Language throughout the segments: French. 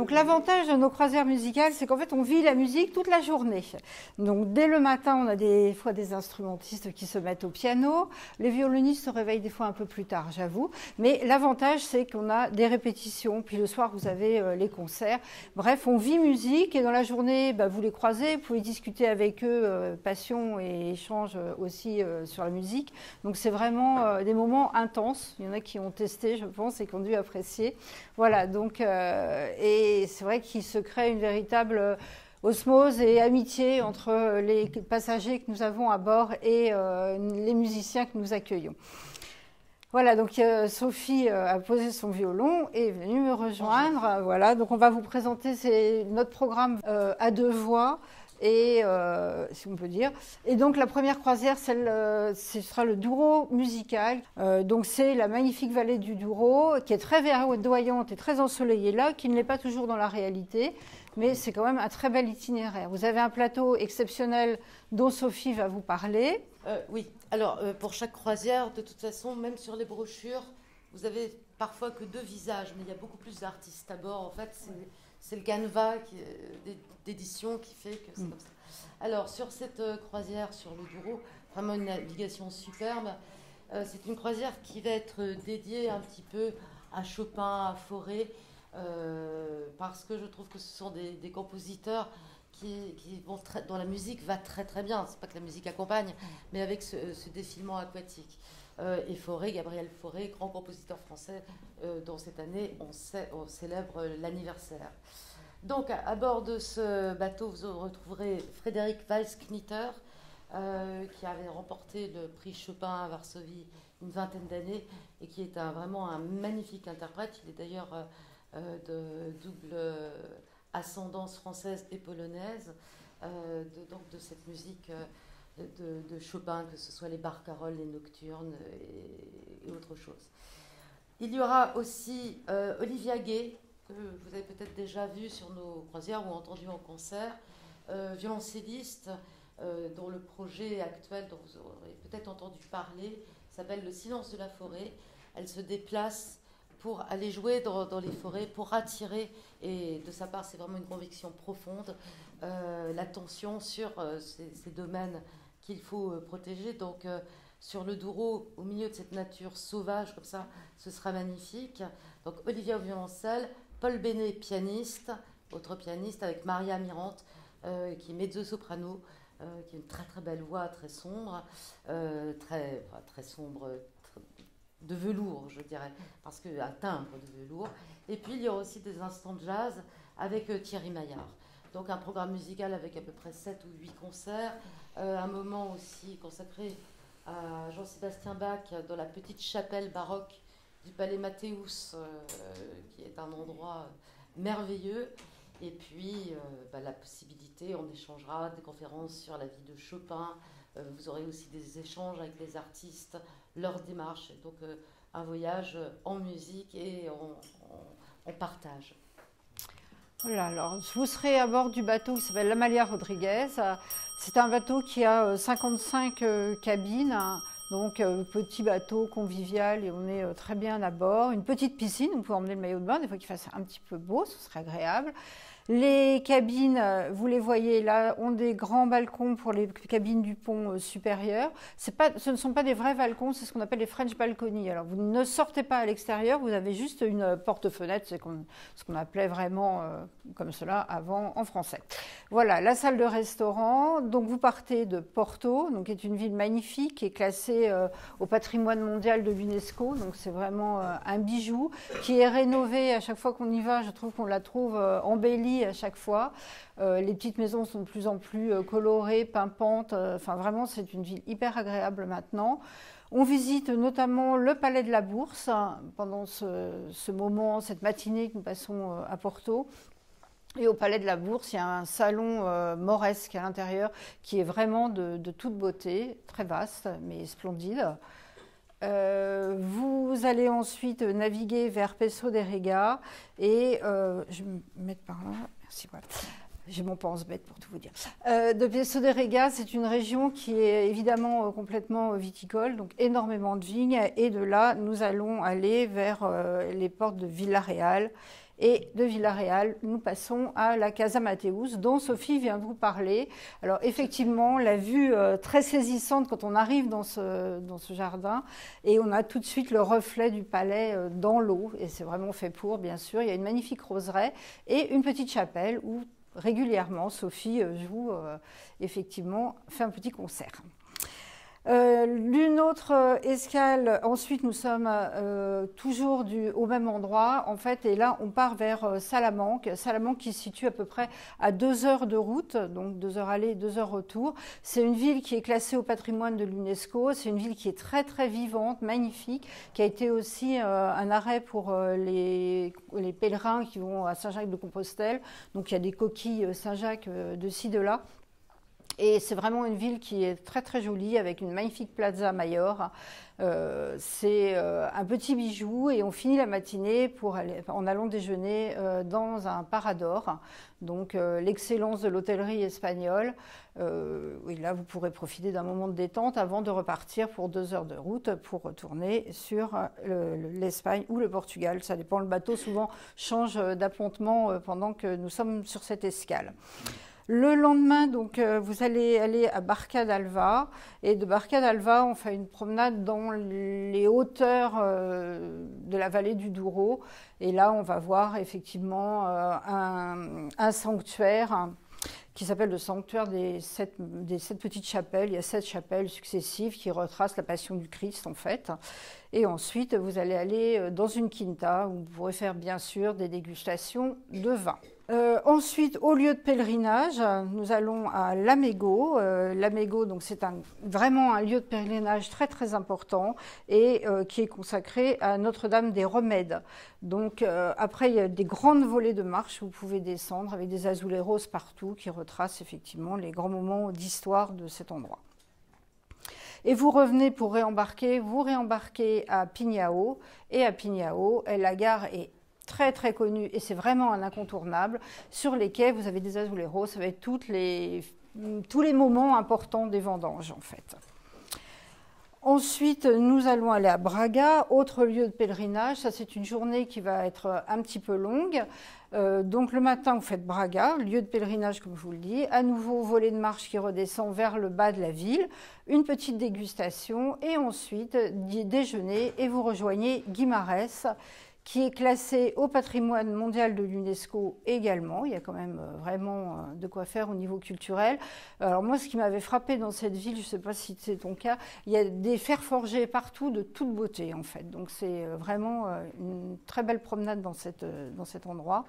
Donc l'avantage de nos croisières musicales, c'est qu'en fait on vit la musique toute la journée. Donc dès le matin, on a des fois des instrumentistes qui se mettent au piano, les violonistes se réveillent des fois un peu plus tard, j'avoue. Mais l'avantage, c'est qu'on a des répétitions, puis le soir vous avez les concerts. Bref, on vit musique et dans la journée, vous les croisez, vous pouvez discuter avec eux, passion et échange aussi sur la musique. Donc c'est vraiment des moments intenses. Il y en a qui ont testé, je pense, et qui ont dû apprécier. Voilà, donc et c'est vrai qu'il se crée une véritable osmose et amitié entre les passagers que nous avons à bord et les musiciens que nous accueillons. Voilà, donc Sophie a posé son violon et est venue me rejoindre. Voilà, donc on va vous présenter notre programme à deux voix. Et si on peut dire. Et donc la première croisière, ce sera le Douro musical. Donc c'est la magnifique vallée du Douro, qui est très verdoyante et très ensoleillée là, qui ne l'est pas toujours dans la réalité, mais c'est quand même un très bel itinéraire. Vous avez un plateau exceptionnel dont Sophie va vous parler. Oui, alors pour chaque croisière, de toute façon, même sur les brochures, vous avez parfois que deux visages, mais il y a beaucoup plus d'artistes à bord. En fait, c'est le canevas d'édition qui fait que c'est comme ça. Alors, sur cette croisière sur le Douro, vraiment une navigation superbe, c'est une croisière qui va être dédiée un petit peu à Chopin, à Fauré, parce que je trouve que ce sont des compositeurs dont la musique va très très bien. C'est pas que la musique accompagne, mais avec ce défilement aquatique. Et Fauré, Gabriel Fauré, grand compositeur français, dont cette année on célèbre l'anniversaire. Donc à bord de ce bateau, vous retrouverez Frédéric Walsknitter, qui avait remporté le prix Chopin à Varsovie une vingtaine d'années et qui est vraiment un magnifique interprète. Il est d'ailleurs de double ascendance française et polonaise, donc de cette musique de Chopin, que ce soit les barcaroles, les nocturnes et autre chose. Il y aura aussi Olivia Gay, que vous avez peut-être déjà vu sur nos croisières ou entendu en concert, violoncelliste, dont le projet actuel, dont vous aurez peut-être entendu parler, s'appelle Le silence de la forêt. Elle se déplace pour aller jouer dans les forêts, pour attirer, et de sa part c'est vraiment une conviction profonde, l'attention sur ces domaines qu'il faut protéger. Donc sur le Douro, au milieu de cette nature sauvage comme ça, ce sera magnifique. Donc Olivia au violoncelle, Paul Bénet pianiste, autre pianiste, avec Maria Mirante, qui est mezzo-soprano, qui a une très très belle voix, très sombre, très sombre, de velours, je dirais, parce qu'un timbre de velours. Et puis il y aura aussi des instants de jazz avec Thierry Maillard. Donc un programme musical avec à peu près 7 ou 8 concerts, un moment aussi consacré à Jean-Sébastien Bach dans la petite chapelle baroque du Palais Mathéus, qui est un endroit merveilleux. Et puis la possibilité, on échangera des conférences sur la vie de Chopin, vous aurez aussi des échanges avec les artistes, leur démarche, donc un voyage en musique et en partage. Voilà, alors vous serez à bord du bateau qui s'appelle l'Amalia Rodriguez. C'est un bateau qui a 55 cabines, donc petit bateau convivial, et on est très bien à bord. Une petite piscine, vous pouvez emmener le maillot de bain, des fois qu'il fasse un petit peu beau, ce serait agréable. Les cabines, vous les voyez là, ont des grands balcons pour les cabines du pont supérieur. Ce ne sont pas des vrais balcons, c'est ce qu'on appelle les French balconies. Alors vous ne sortez pas à l'extérieur, vous avez juste une porte-fenêtre, c'est ce qu'on appelait vraiment comme cela avant en français. Voilà, la salle de restaurant. Donc vous partez de Porto, donc qui est une ville magnifique, qui est classée au patrimoine mondial de l'UNESCO. Donc c'est vraiment un bijou qui est rénové à chaque fois qu'on y va. Je trouve qu'on la trouve embellie à chaque fois. Les petites maisons sont de plus en plus colorées, pimpantes. Enfin, vraiment, c'est une ville hyper agréable maintenant. On visite notamment le Palais de la Bourse pendant ce moment, cette matinée que nous passons à Porto. Et au Palais de la Bourse, il y a un salon mauresque à l'intérieur qui est vraiment de toute beauté, très vaste mais splendide. Vous allez ensuite naviguer vers Peço de Rega et je vais me mettre par là, merci, voilà. J'ai mon pense-bête pour tout vous dire. De Peço de Rega, c'est une région qui est évidemment complètement viticole, donc énormément de vignes, et de là, nous allons aller vers les portes de Vila Real Et de Villarreal, nous passons à la Casa Mateus, dont Sophie vient de vous parler. Alors effectivement, la vue très saisissante quand on arrive dans ce jardin, et on a tout de suite le reflet du palais dans l'eau, et c'est vraiment fait pour, bien sûr. Il y a une magnifique roseraie et une petite chapelle où régulièrement Sophie joue, effectivement, fait un petit concert. L'une autre escale, ensuite nous sommes toujours au même endroit en fait, et là on part vers Salamanque qui se situe à peu près à 2 heures de route, donc 2 heures aller, 2 heures retour. C'est une ville qui est classée au patrimoine de l'UNESCO, c'est une ville qui est très très vivante, magnifique, qui a été aussi un arrêt pour les pèlerins qui vont à Saint-Jacques-de-Compostelle, donc il y a des coquilles Saint-Jacques de ci, de là. Et c'est vraiment une ville qui est très très jolie avec une magnifique Plaza Mayor. C'est un petit bijou et on finit la matinée en allant déjeuner dans un Parador. Donc l'excellence de l'hôtellerie espagnole. Oui, là vous pourrez profiter d'un moment de détente avant de repartir pour 2 heures de route pour retourner sur l'Espagne ou le Portugal. Ça dépend, le bateau souvent change d'appontement pendant que nous sommes sur cette escale. Le lendemain, donc, vous allez aller à Barca d'Alva, et de Barca d'Alva, on fait une promenade dans les hauteurs de la vallée du Douro, et là, on va voir effectivement un sanctuaire qui s'appelle le sanctuaire des sept petites chapelles. Il y a 7 chapelles successives qui retracent la passion du Christ, en fait. Et ensuite, vous allez aller dans une quinta où vous pourrez faire, bien sûr, des dégustations de vin. Ensuite, au lieu de pèlerinage, nous allons à Lamego. Lamego, donc c'est vraiment un lieu de pèlerinage très très important et qui est consacré à Notre-Dame des Remèdes. Donc après, il y a des grandes volées de marche où vous pouvez descendre avec des azuleros partout qui retracent effectivement les grands moments d'histoire de cet endroit. Et vous revenez pour réembarquer, vous réembarquez à Piñao, et à Piñao, la gare est très très connue et c'est vraiment un incontournable. Sur les quais, vous avez des azuleros avec tous les moments importants des vendanges en fait. Ensuite, nous allons aller à Braga, autre lieu de pèlerinage. Ça, c'est une journée qui va être un petit peu longue. Donc le matin, vous faites Braga, lieu de pèlerinage comme je vous le dis. À nouveau, volet de marche qui redescend vers le bas de la ville. Une petite dégustation et ensuite déjeuner et vous rejoignez Guimarães, qui est classé au patrimoine mondial de l'UNESCO également. Il y a quand même vraiment de quoi faire au niveau culturel. Alors moi, ce qui m'avait frappé dans cette ville, je ne sais pas si c'est ton cas, il y a des fers forgés partout de toute beauté en fait. Donc c'est vraiment une très belle promenade dans cet endroit.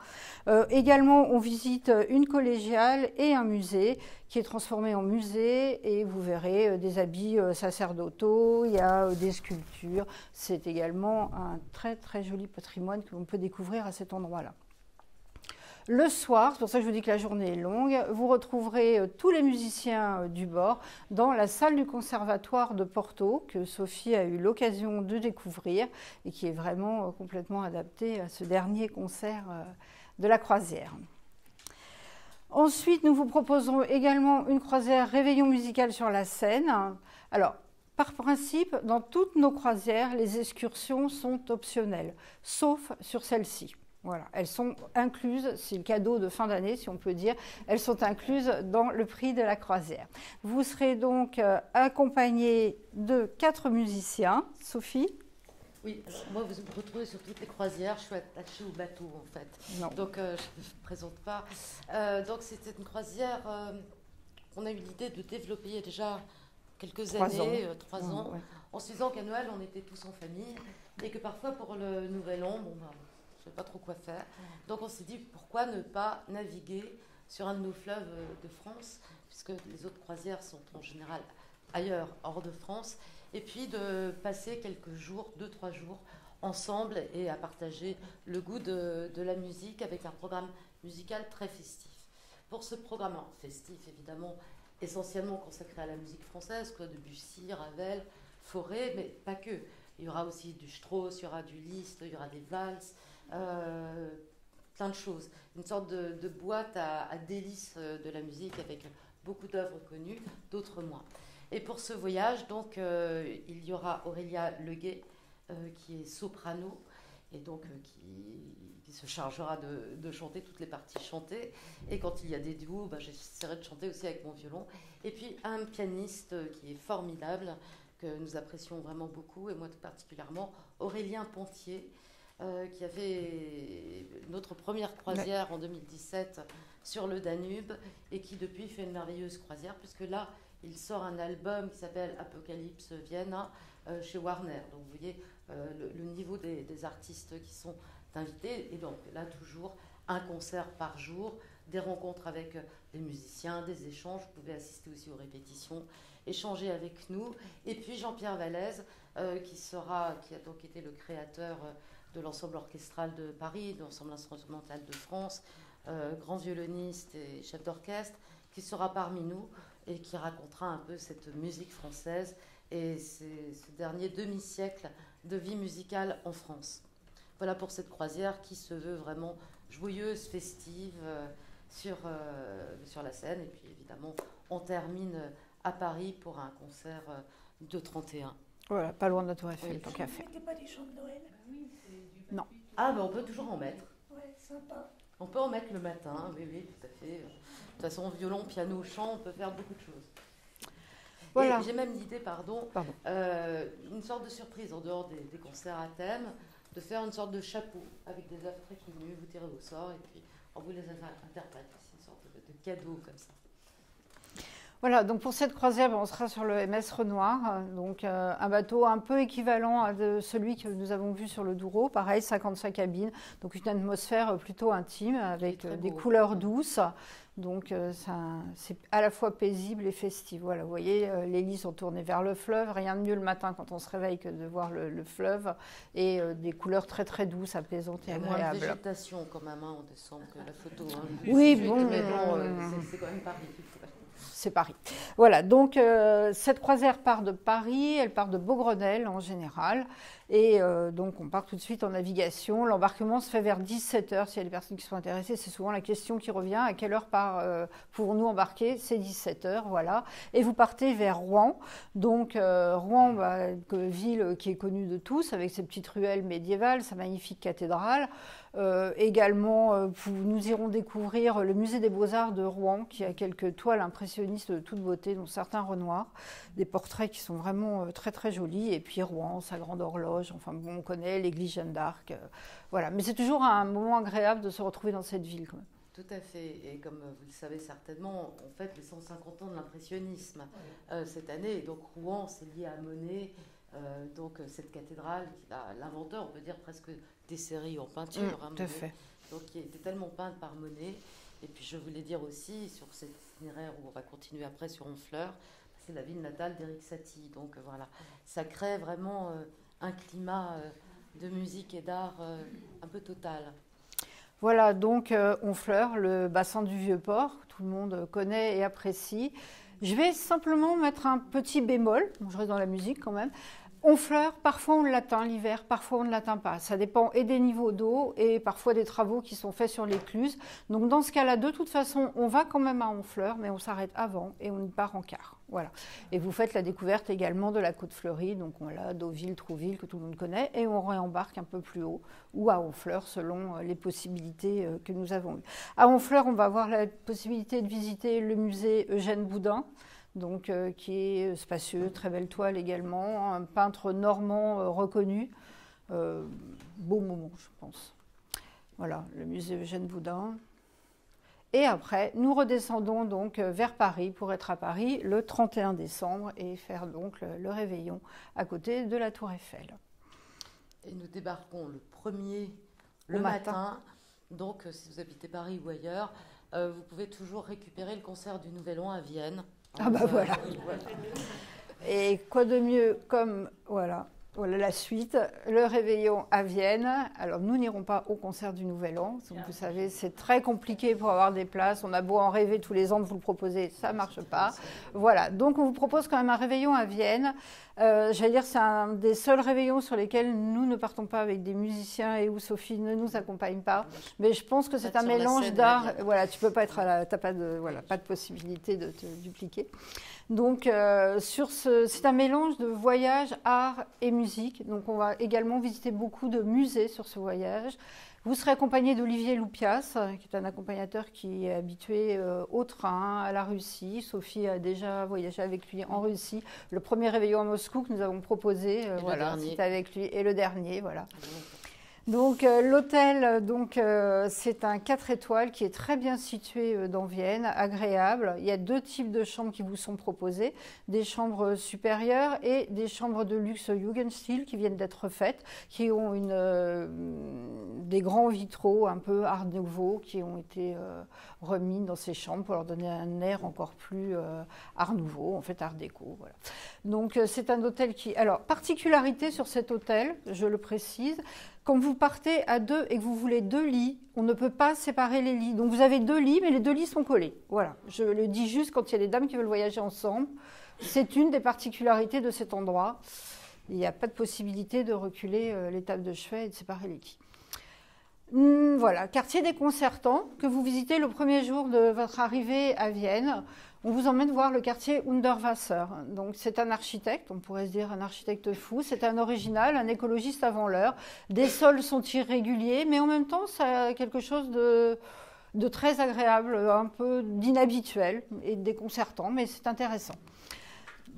Également, on visite une collégiale et un musée qui est transformé en musée et vous verrez des habits sacerdotaux, il y a des sculptures. C'est également un très très joli patrimoine que l'on peut découvrir à cet endroit-là. Le soir, c'est pour ça que je vous dis que la journée est longue, vous retrouverez tous les musiciens du bord dans la salle du conservatoire de Porto que Sophie a eu l'occasion de découvrir et qui est vraiment complètement adaptée à ce dernier concert de la croisière. Ensuite, nous vous proposons également une croisière réveillon musical sur la Seine. Alors, par principe, dans toutes nos croisières, les excursions sont optionnelles, sauf sur celle-ci. Voilà, elles sont incluses, c'est le cadeau de fin d'année, si on peut dire, elles sont incluses dans le prix de la croisière. Vous serez donc accompagné de 4 musiciens. Sophie ? Oui, moi vous me retrouvez sur toutes les croisières, je suis attachée au bateau en fait. Non. Donc je ne me présente pas. Donc c'était une croisière qu'on a eu l'idée de développer il y a déjà quelques années, 3 ans, ouais. En se disant qu'à Noël on était tous en famille et que parfois pour le Nouvel An, bon, ben, je ne savais pas trop quoi faire. Donc on s'est dit pourquoi ne pas naviguer sur un de nos fleuves de France, puisque les autres croisières sont en général ailleurs, hors de France. Et puis de passer quelques jours, 2-3 jours, ensemble et à partager le goût de la musique avec un programme musical très festif. Pour ce programme festif, évidemment, essentiellement consacré à la musique française, quoi, Debussy, Ravel, Fauré, mais pas que. Il y aura aussi du Strauss, il y aura du Liszt, il y aura des valses, plein de choses. Une sorte de boîte à délices de la musique avec beaucoup d'œuvres connues, d'autres moins. Et pour ce voyage, donc, il y aura Aurélia Leguet, qui est soprano, et donc qui se chargera de chanter toutes les parties chantées. Et quand il y a des duos, j'essaierai de chanter aussi avec mon violon. Et puis un pianiste qui est formidable, que nous apprécions vraiment beaucoup, et moi tout particulièrement, Aurélien Pontier, qui a fait notre première croisière en 2017 sur le Danube, et qui depuis fait une merveilleuse croisière, puisque là, il sort un album qui s'appelle Apocalypse Vienna chez Warner. Donc vous voyez le niveau des artistes qui sont invités. Et donc là, toujours un concert par jour, des rencontres avec des musiciens, des échanges. Vous pouvez assister aussi aux répétitions, échanger avec nous. Et puis Jean-Pierre Vallès, qui a donc été le créateur de l'ensemble orchestral de Paris, de l'ensemble instrumental de France, grand violoniste et chef d'orchestre, qui sera parmi nous et qui racontera un peu cette musique française et ce dernier demi-siècle de vie musicale en France. Voilà pour cette croisière qui se veut vraiment joyeuse, festive sur la scène. Et puis évidemment, on termine à Paris pour un concert de 31. Voilà, pas loin de la Tour Eiffel, tant qu'à faire. Vous ne mettez pas des chants de Noël? Non. Ah, on peut toujours en mettre. Ouais, sympa. On peut en mettre le matin, oui, tout à fait. De toute façon, violon, piano, chant, on peut faire beaucoup de choses. Voilà. J'ai même l'idée, une sorte de surprise en dehors des concerts à thème, de faire une sorte de chapeau avec des œuvres très connues, vous tirez au sort et puis on vous les interprète. C'est une sorte de cadeau comme ça. Voilà, donc pour cette croisière, on sera sur le MS Renoir, donc un bateau un peu équivalent à celui que nous avons vu sur le Douro, pareil, 55 cabines, donc une atmosphère plutôt intime avec des couleurs douces. Donc c'est à la fois paisible et festif. Voilà, vous voyez, les lits sont tournés vers le fleuve. Rien de mieux le matin quand on se réveille que de voir le fleuve. Et des couleurs très très douces, apaisantes et agréables. Il y a moins de végétation quand même, on descend que la photo. Oui, bon, c'est quand même Paris. C'est Paris. Voilà, donc cette croisière part de Paris, elle part de Beaugrenelle en général. Et donc on part tout de suite en navigation. L'embarquement se fait vers 17h s'il y a des personnes qui sont intéressées. C'est souvent la question qui revient. À quelle heure pouvons-nous embarquer? C'est 17h, voilà. Et vous partez vers Rouen. Donc Rouen, ville qui est connue de tous, avec ses petites ruelles médiévales, sa magnifique cathédrale. Également, nous irons découvrir le musée des Beaux-Arts de Rouen, qui a quelques toiles impressionnistes de toute beauté, dont certains Renoir, des portraits qui sont vraiment très très jolis. Et puis Rouen, sa grande horloge, enfin bon, on connaît l'église Jeanne d'Arc, voilà. Mais c'est toujours un moment agréable de se retrouver dans cette ville quand même. Tout à fait, et comme vous le savez certainement, on fête les 150 ans de l'impressionnisme cette année, et donc Rouen, c'est lié à Monet, donc cette cathédrale, l'inventeur, on peut dire presque des séries en peinture, tout à fait. Donc qui était tellement peinte par Monet. Et puis je voulais dire aussi, sur cet itinéraire où on va continuer après sur Honfleur, c'est la ville natale d'Éric Satie, donc voilà, ça crée vraiment un climat de musique et d'art un peu total. Voilà, donc Honfleur, le bassin du Vieux-Port, tout le monde connaît et apprécie. Je vais simplement mettre un petit bémol, je reste dans la musique quand même. Honfleur, parfois on l'atteint l'hiver, parfois on ne l'atteint pas. Ça dépend et des niveaux d'eau et parfois des travaux qui sont faits sur l'écluse. Donc dans ce cas-là, de toute façon, on va quand même à Honfleur, mais on s'arrête avant et on y part en quart. Voilà. Et vous faites la découverte également de la côte fleurie, donc on l'a, Deauville, Trouville, que tout le monde connaît, et on réembarque un peu plus haut ou à Honfleur selon les possibilités que nous avons eues. À Honfleur, on va avoir la possibilité de visiter le musée Eugène Boudin, donc, qui est spacieux, très belle toile également, un peintre normand reconnu. Beau moment, je pense. Voilà, le musée Eugène Boudin. Et après, nous redescendons donc vers Paris pour être à Paris le 31 décembre et faire donc le réveillon à côté de la Tour Eiffel. Et nous débarquons le 1er le matin. Donc, si vous habitez Paris ou ailleurs, vous pouvez toujours récupérer le concert du Nouvel An à Vienne. Ah bah voilà. Et quoi de mieux comme, voilà la suite, le réveillon à Vienne. Alors nous n'irons pas au concert du Nouvel An, donc vous savez c'est très compliqué pour avoir des places, on a beau en rêver tous les ans de vous le proposer, ça ne marche pas. Voilà, donc on vous propose quand même un réveillon à Vienne J'allais dire, c'est un des seuls réveillons sur lesquels nous ne partons pas avec des musiciens et où Sophie ne nous accompagne pas. Mais je pense que c'est un mélange d'art. Voilà, tu peux pas être t'as pas de, voilà, pas de possibilité de te dupliquer. Donc, c'est un mélange de voyage, art et musique. Donc, on va également visiter beaucoup de musées sur ce voyage. Vous serez accompagné d'Olivier Loupias, qui est un accompagnateur qui est habitué au train, à la Russie. Sophie a déjà voyagé avec lui en Russie. Le premier réveillon à Moscou que nous avons proposé, voilà, c'était avec lui. Et le dernier, voilà. Donc l'hôtel, c'est un 4 étoiles qui est très bien situé dans Vienne, agréable. Il y a 2 types de chambres qui vous sont proposées, des chambres supérieures et des chambres de luxe Jugendstil qui viennent d'être faites, qui ont des grands vitraux un peu art nouveau qui ont été remis dans ces chambres pour leur donner un air encore plus art nouveau, en fait art déco. Voilà. Donc c'est un hôtel qui... Alors, particularité sur cet hôtel, je le précise, quand vous partez à 2 et que vous voulez 2 lits, on ne peut pas séparer les lits. Donc vous avez 2 lits, mais les 2 lits sont collés. Voilà, je le dis juste quand il y a des dames qui veulent voyager ensemble. C'est une des particularités de cet endroit. Il n'y a pas de possibilité de reculer les tables de chevet et de séparer les lits. Voilà, quartier déconcertant que vous visitez le premier jour de votre arrivée à Vienne. On vous emmène voir le quartier Unterwasser. Donc c'est un architecte, on pourrait se dire un architecte fou. C'est un original, un écologiste avant l'heure. Des sols sont irréguliers, mais en même temps, ça a quelque chose de très agréable, un peu d'inhabituel et de déconcertant, mais c'est intéressant.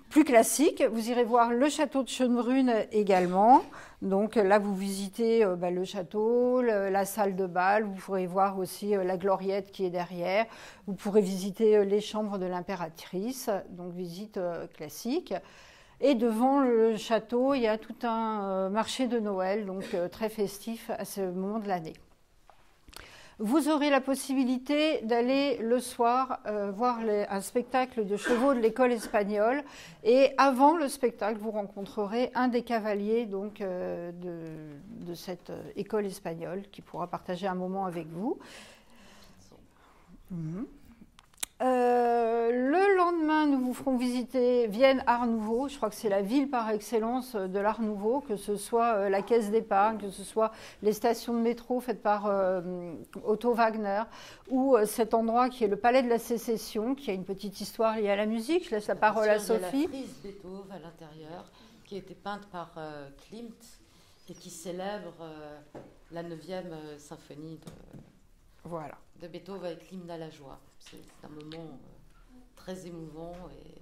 Plus classique, vous irez voir le château de Schönbrunn également. Donc là, vous visitez le château, la salle de bal. Vous pourrez voir aussi la gloriette qui est derrière. Vous pourrez visiter les chambres de l'impératrice, donc visite classique. Et devant le château, il y a tout un marché de Noël, donc très festif à ce moment de l'année. Vous aurez la possibilité d'aller le soir voir un spectacle de chevaux de l'école espagnole. Et avant le spectacle, vous rencontrerez un des cavaliers donc, de cette école espagnole qui pourra partager un moment avec vous. Le lendemain, nous vous ferons visiter Vienne Art Nouveau. Je crois que c'est la ville par excellence de l'Art Nouveau, que ce soit la caisse d'épargne, que ce soit les stations de métro faites par Otto Wagner, ou cet endroit qui est le Palais de la Sécession, qui a une petite histoire liée à la musique. Je laisse la parole à Sophie. Il y a la frise Beethoven à l'intérieur, qui a été peinte par Klimt et qui célèbre la 9e symphonie de Beethoven avec l'hymne à la joie. C'est un moment très émouvant et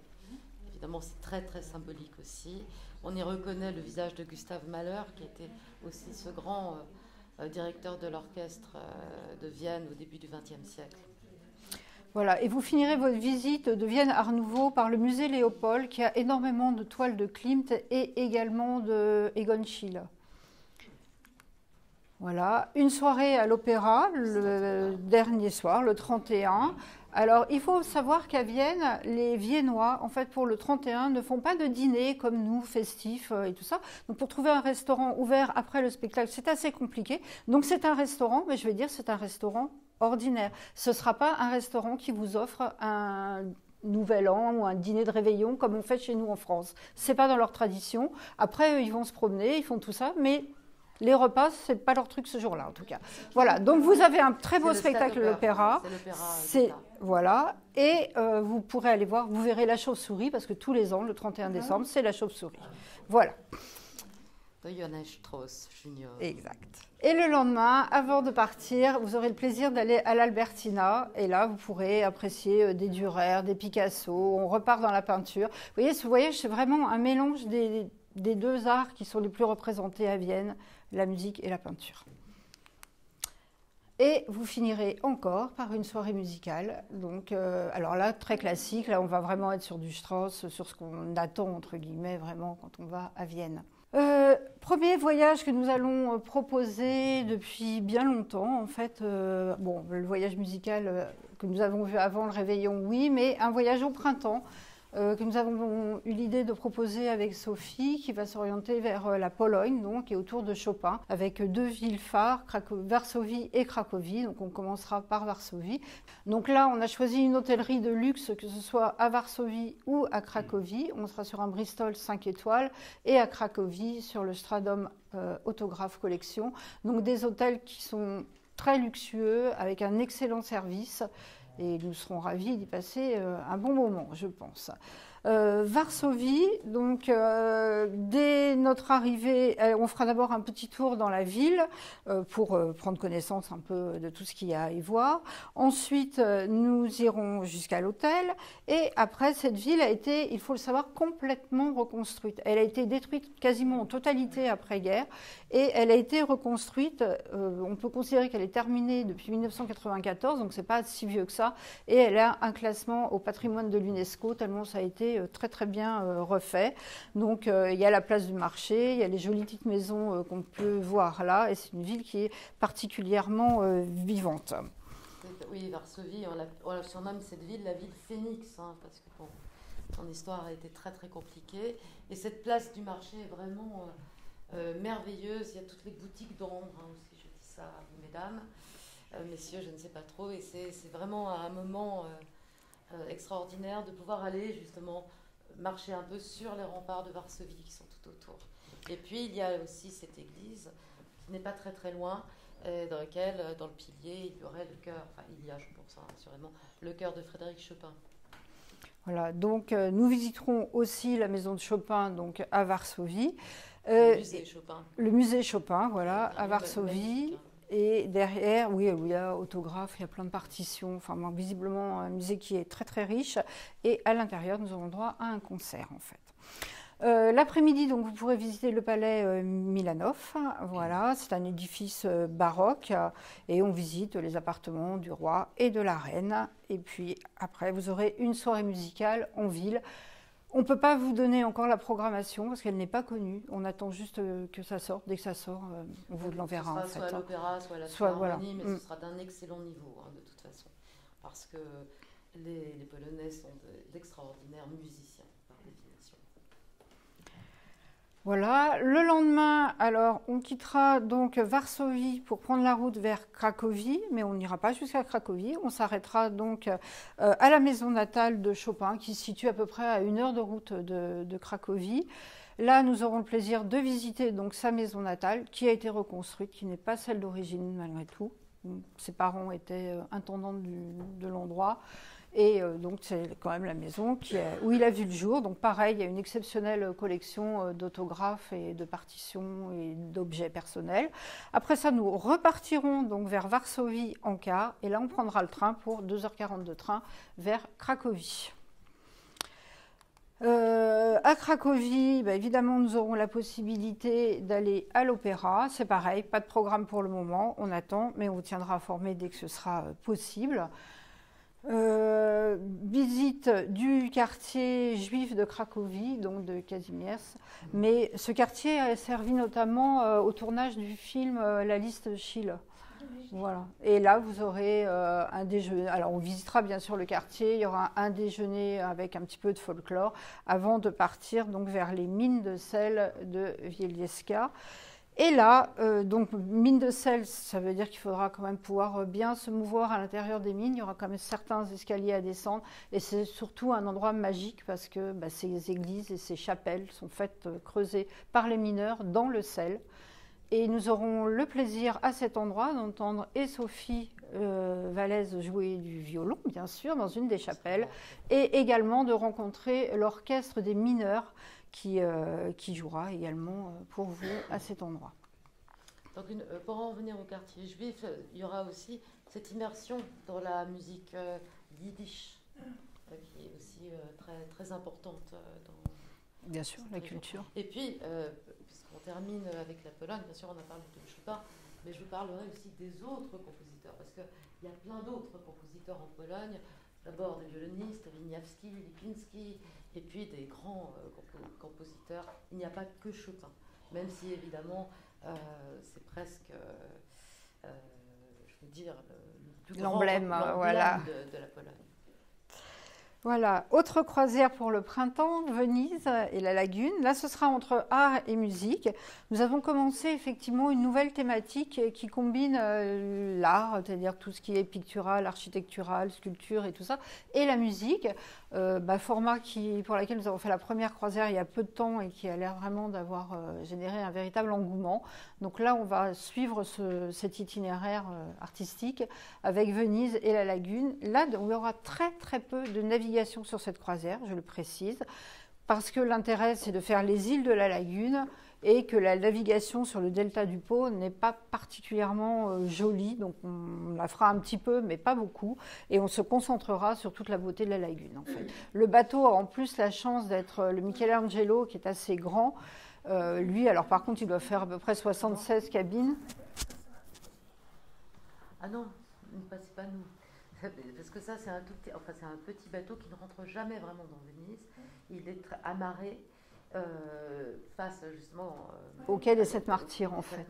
évidemment c'est très très symbolique aussi. On y reconnaît le visage de Gustav Mahler qui était aussi ce grand directeur de l'orchestre de Vienne au début du XXe siècle. Voilà, et vous finirez votre visite de Vienne Art Nouveau par le musée Léopold qui a énormément de toiles de Klimt et également de Egon Schiele. Voilà, une soirée à l'opéra, le dernier soir, le 31. Alors, il faut savoir qu'à Vienne, les Viennois, en fait, pour le 31, ne font pas de dîner comme nous, festifs et tout ça. Donc, pour trouver un restaurant ouvert après le spectacle, c'est assez compliqué. Donc, c'est un restaurant, mais je vais dire, c'est un restaurant ordinaire. Ce ne sera pas un restaurant qui vous offre un nouvel an ou un dîner de réveillon comme on fait chez nous en France. Ce n'est pas dans leur tradition. Après, ils vont se promener, ils font tout ça, mais... Les repas, ce n'est pas leur truc ce jour-là, en tout cas. Voilà, donc vous avez un très beau spectacle, l'opéra. C'est l'opéra. Voilà, et vous pourrez aller voir, vous verrez la chauve-souris, parce que tous les ans, le 31 décembre, c'est la chauve-souris. Voilà. De Johannes Strauss Junior. Exact. Et le lendemain, avant de partir, vous aurez le plaisir d'aller à l'Albertina. Et là, vous pourrez apprécier des Dürer, des Picasso. On repart dans la peinture. Vous voyez, ce voyage, c'est vraiment un mélange des 2 arts qui sont les plus représentés à Vienne, la musique et la peinture. Et vous finirez encore par une soirée musicale. Donc, alors là, très classique. Là, on va vraiment être sur du Strauss, sur ce qu'on attend, entre guillemets, vraiment, quand on va à Vienne. Premier voyage que nous allons proposer depuis bien longtemps, en fait. Bon, le voyage musical que nous avons vu avant le réveillon, oui, mais un voyage au printemps. que nous avons eu l'idée de proposer avec Sophie, qui va s'orienter vers la Pologne, donc, et autour de Chopin, avec 2 villes phares, Varsovie et Cracovie. Donc on commencera par Varsovie. Donc là, on a choisi une hôtellerie de luxe, que ce soit à Varsovie ou à Cracovie. On sera sur un Bristol 5 étoiles et à Cracovie sur le Stradom Autograph Collection. Donc des hôtels qui sont très luxueux, avec un excellent service. Et nous serons ravis d'y passer un bon moment, je pense. Varsovie, donc dès notre arrivée, on fera d'abord un petit tour dans la ville pour prendre connaissance un peu de tout ce qu'il y a à y voir. Ensuite, nous irons jusqu'à l'hôtel et après, cette ville a été, il faut le savoir, complètement reconstruite. Elle a été détruite quasiment en totalité après-guerre et elle a été reconstruite, on peut considérer qu'elle est terminée depuis 1994, donc c'est pas si vieux que ça, et elle a un classement au patrimoine de l'UNESCO, tellement ça a été très très bien refait. Donc il y a la place du marché, il y a les jolies petites maisons qu'on peut voir là, et c'est une ville qui est particulièrement vivante. Oui, Varsovie, on la surnomme cette ville la ville phénix, hein, parce que bon, son histoire a été très très compliquée, et cette place du marché est vraiment merveilleuse. Il y a toutes les boutiques d'ombre, hein, aussi, je dis ça à vous, mesdames, messieurs, je ne sais pas trop, et c'est vraiment un moment extraordinaire de pouvoir aller justement marcher un peu sur les remparts de Varsovie qui sont tout autour. Et puis il y a aussi cette église qui n'est pas très très loin, dans laquelle, dans le pilier, il y aurait le cœur, enfin il y a, je pense, hein, assurément, le cœur de Frédéric Chopin. Voilà, donc nous visiterons aussi la maison de Chopin, donc à Varsovie. Le musée Chopin. Le musée Chopin, voilà, à Varsovie. Magnifique. Et derrière, oui, il y a autographes, il y a plein de partitions. Enfin, bon, visiblement, un musée qui est très très riche. Et à l'intérieur, nous aurons droit à un concert, en fait. L'après-midi, donc, vous pourrez visiter le palais Milanov. Voilà, c'est un édifice baroque et on visite les appartements du roi et de la reine. Et puis après, vous aurez une soirée musicale en ville. On ne peut pas vous donner encore la programmation parce qu'elle n'est pas connue. On attend juste que ça sorte. Dès que ça sort, on vous l'enverra en fait. Soit à l'opéra, soit à la Soit, Philharmonie, voilà. mais ce sera d'un excellent niveau, hein, de toute façon. Parce que les Polonais sont d'extraordinaires musiciens, par définition. Voilà, le lendemain, alors on quittera donc Varsovie pour prendre la route vers Cracovie, mais on n'ira pas jusqu'à Cracovie, on s'arrêtera donc à la maison natale de Chopin qui se situe à peu près à 1 heure de route de Cracovie. Là, nous aurons le plaisir de visiter donc sa maison natale qui a été reconstruite, qui n'est pas celle d'origine malgré tout. Ses parents étaient intendants de l'endroit. Et donc c'est quand même la maison où il a vu le jour. Donc pareil, il y a une exceptionnelle collection d'autographes et de partitions et d'objets personnels. Après ça, nous repartirons donc vers Varsovie en car. Et là, on prendra le train pour 2h40 de train vers Cracovie. À Cracovie, bah, évidemment, nous aurons la possibilité d'aller à l'opéra. C'est pareil, pas de programme pour le moment. On attend, mais on vous tiendra informé dès que ce sera possible. Visite du quartier juif de Cracovie, donc de Kazimierz. Mais ce quartier a servi notamment au tournage du film La liste de Schindler. Voilà. Et là, vous aurez un déjeuner. Alors, on visitera bien sûr le quartier. Il y aura un déjeuner avec un petit peu de folklore avant de partir donc vers les mines de sel de Wielieska. Et là, donc mine de sel, ça veut dire qu'il faudra quand même pouvoir bien se mouvoir à l'intérieur des mines. Il y aura quand même certains escaliers à descendre. Et c'est surtout un endroit magique parce que ces églises et ces chapelles sont faites creusées par les mineurs dans le sel. Et nous aurons le plaisir à cet endroit d'entendre et Sophie Valaise jouer du violon, bien sûr, dans une des chapelles, et également de rencontrer l'orchestre des mineurs qui jouera également pour vous à cet endroit. Donc pour en revenir au quartier juif, il y aura aussi cette immersion dans la musique yiddish, qui est aussi très, très importante dans bien sûr, la culture. Et puis, puisqu'on termine avec la Pologne, bien sûr on a parlé de Chopin, mais je vous parlerai aussi des autres compositeurs, parce qu'il y a plein d'autres compositeurs en Pologne. D'abord des violonistes, Wieniawski, Lipinski, et puis des grands compositeurs. Il n'y a pas que Chopin, même si évidemment c'est presque, je veux dire, le plus grand l'emblème voilà. de la Pologne. Voilà, autre croisière pour le printemps, Venise et la Lagune. Là, ce sera entre art et musique. Nous avons commencé effectivement une nouvelle thématique qui combine l'art, c'est-à-dire tout ce qui est pictural, architectural, sculpture et tout ça, et la musique. Format pour laquelle nous avons fait la première croisière il y a peu de temps et qui a l'air vraiment d'avoir généré un véritable engouement. Donc là, on va suivre cet itinéraire artistique avec Venise et la Lagune. Là, on aura très très peu de navigation sur cette croisière, je le précise, parce que l'intérêt, c'est de faire les îles de la Lagune et que la navigation sur le delta du Pô n'est pas particulièrement jolie. Donc on la fera un petit peu, mais pas beaucoup. Et on se concentrera sur toute la beauté de la Lagune, en fait. Le bateau a en plus la chance d'être le Michelangelo, qui est assez grand. Lui, alors par contre, il doit faire à peu près 76 cabines. Ah non, c'est pas nous. Parce que ça, c'est un petit bateau qui ne rentre jamais vraiment dans Venise. Il est amarré face justement au quai des Sept Martyrs, en fait.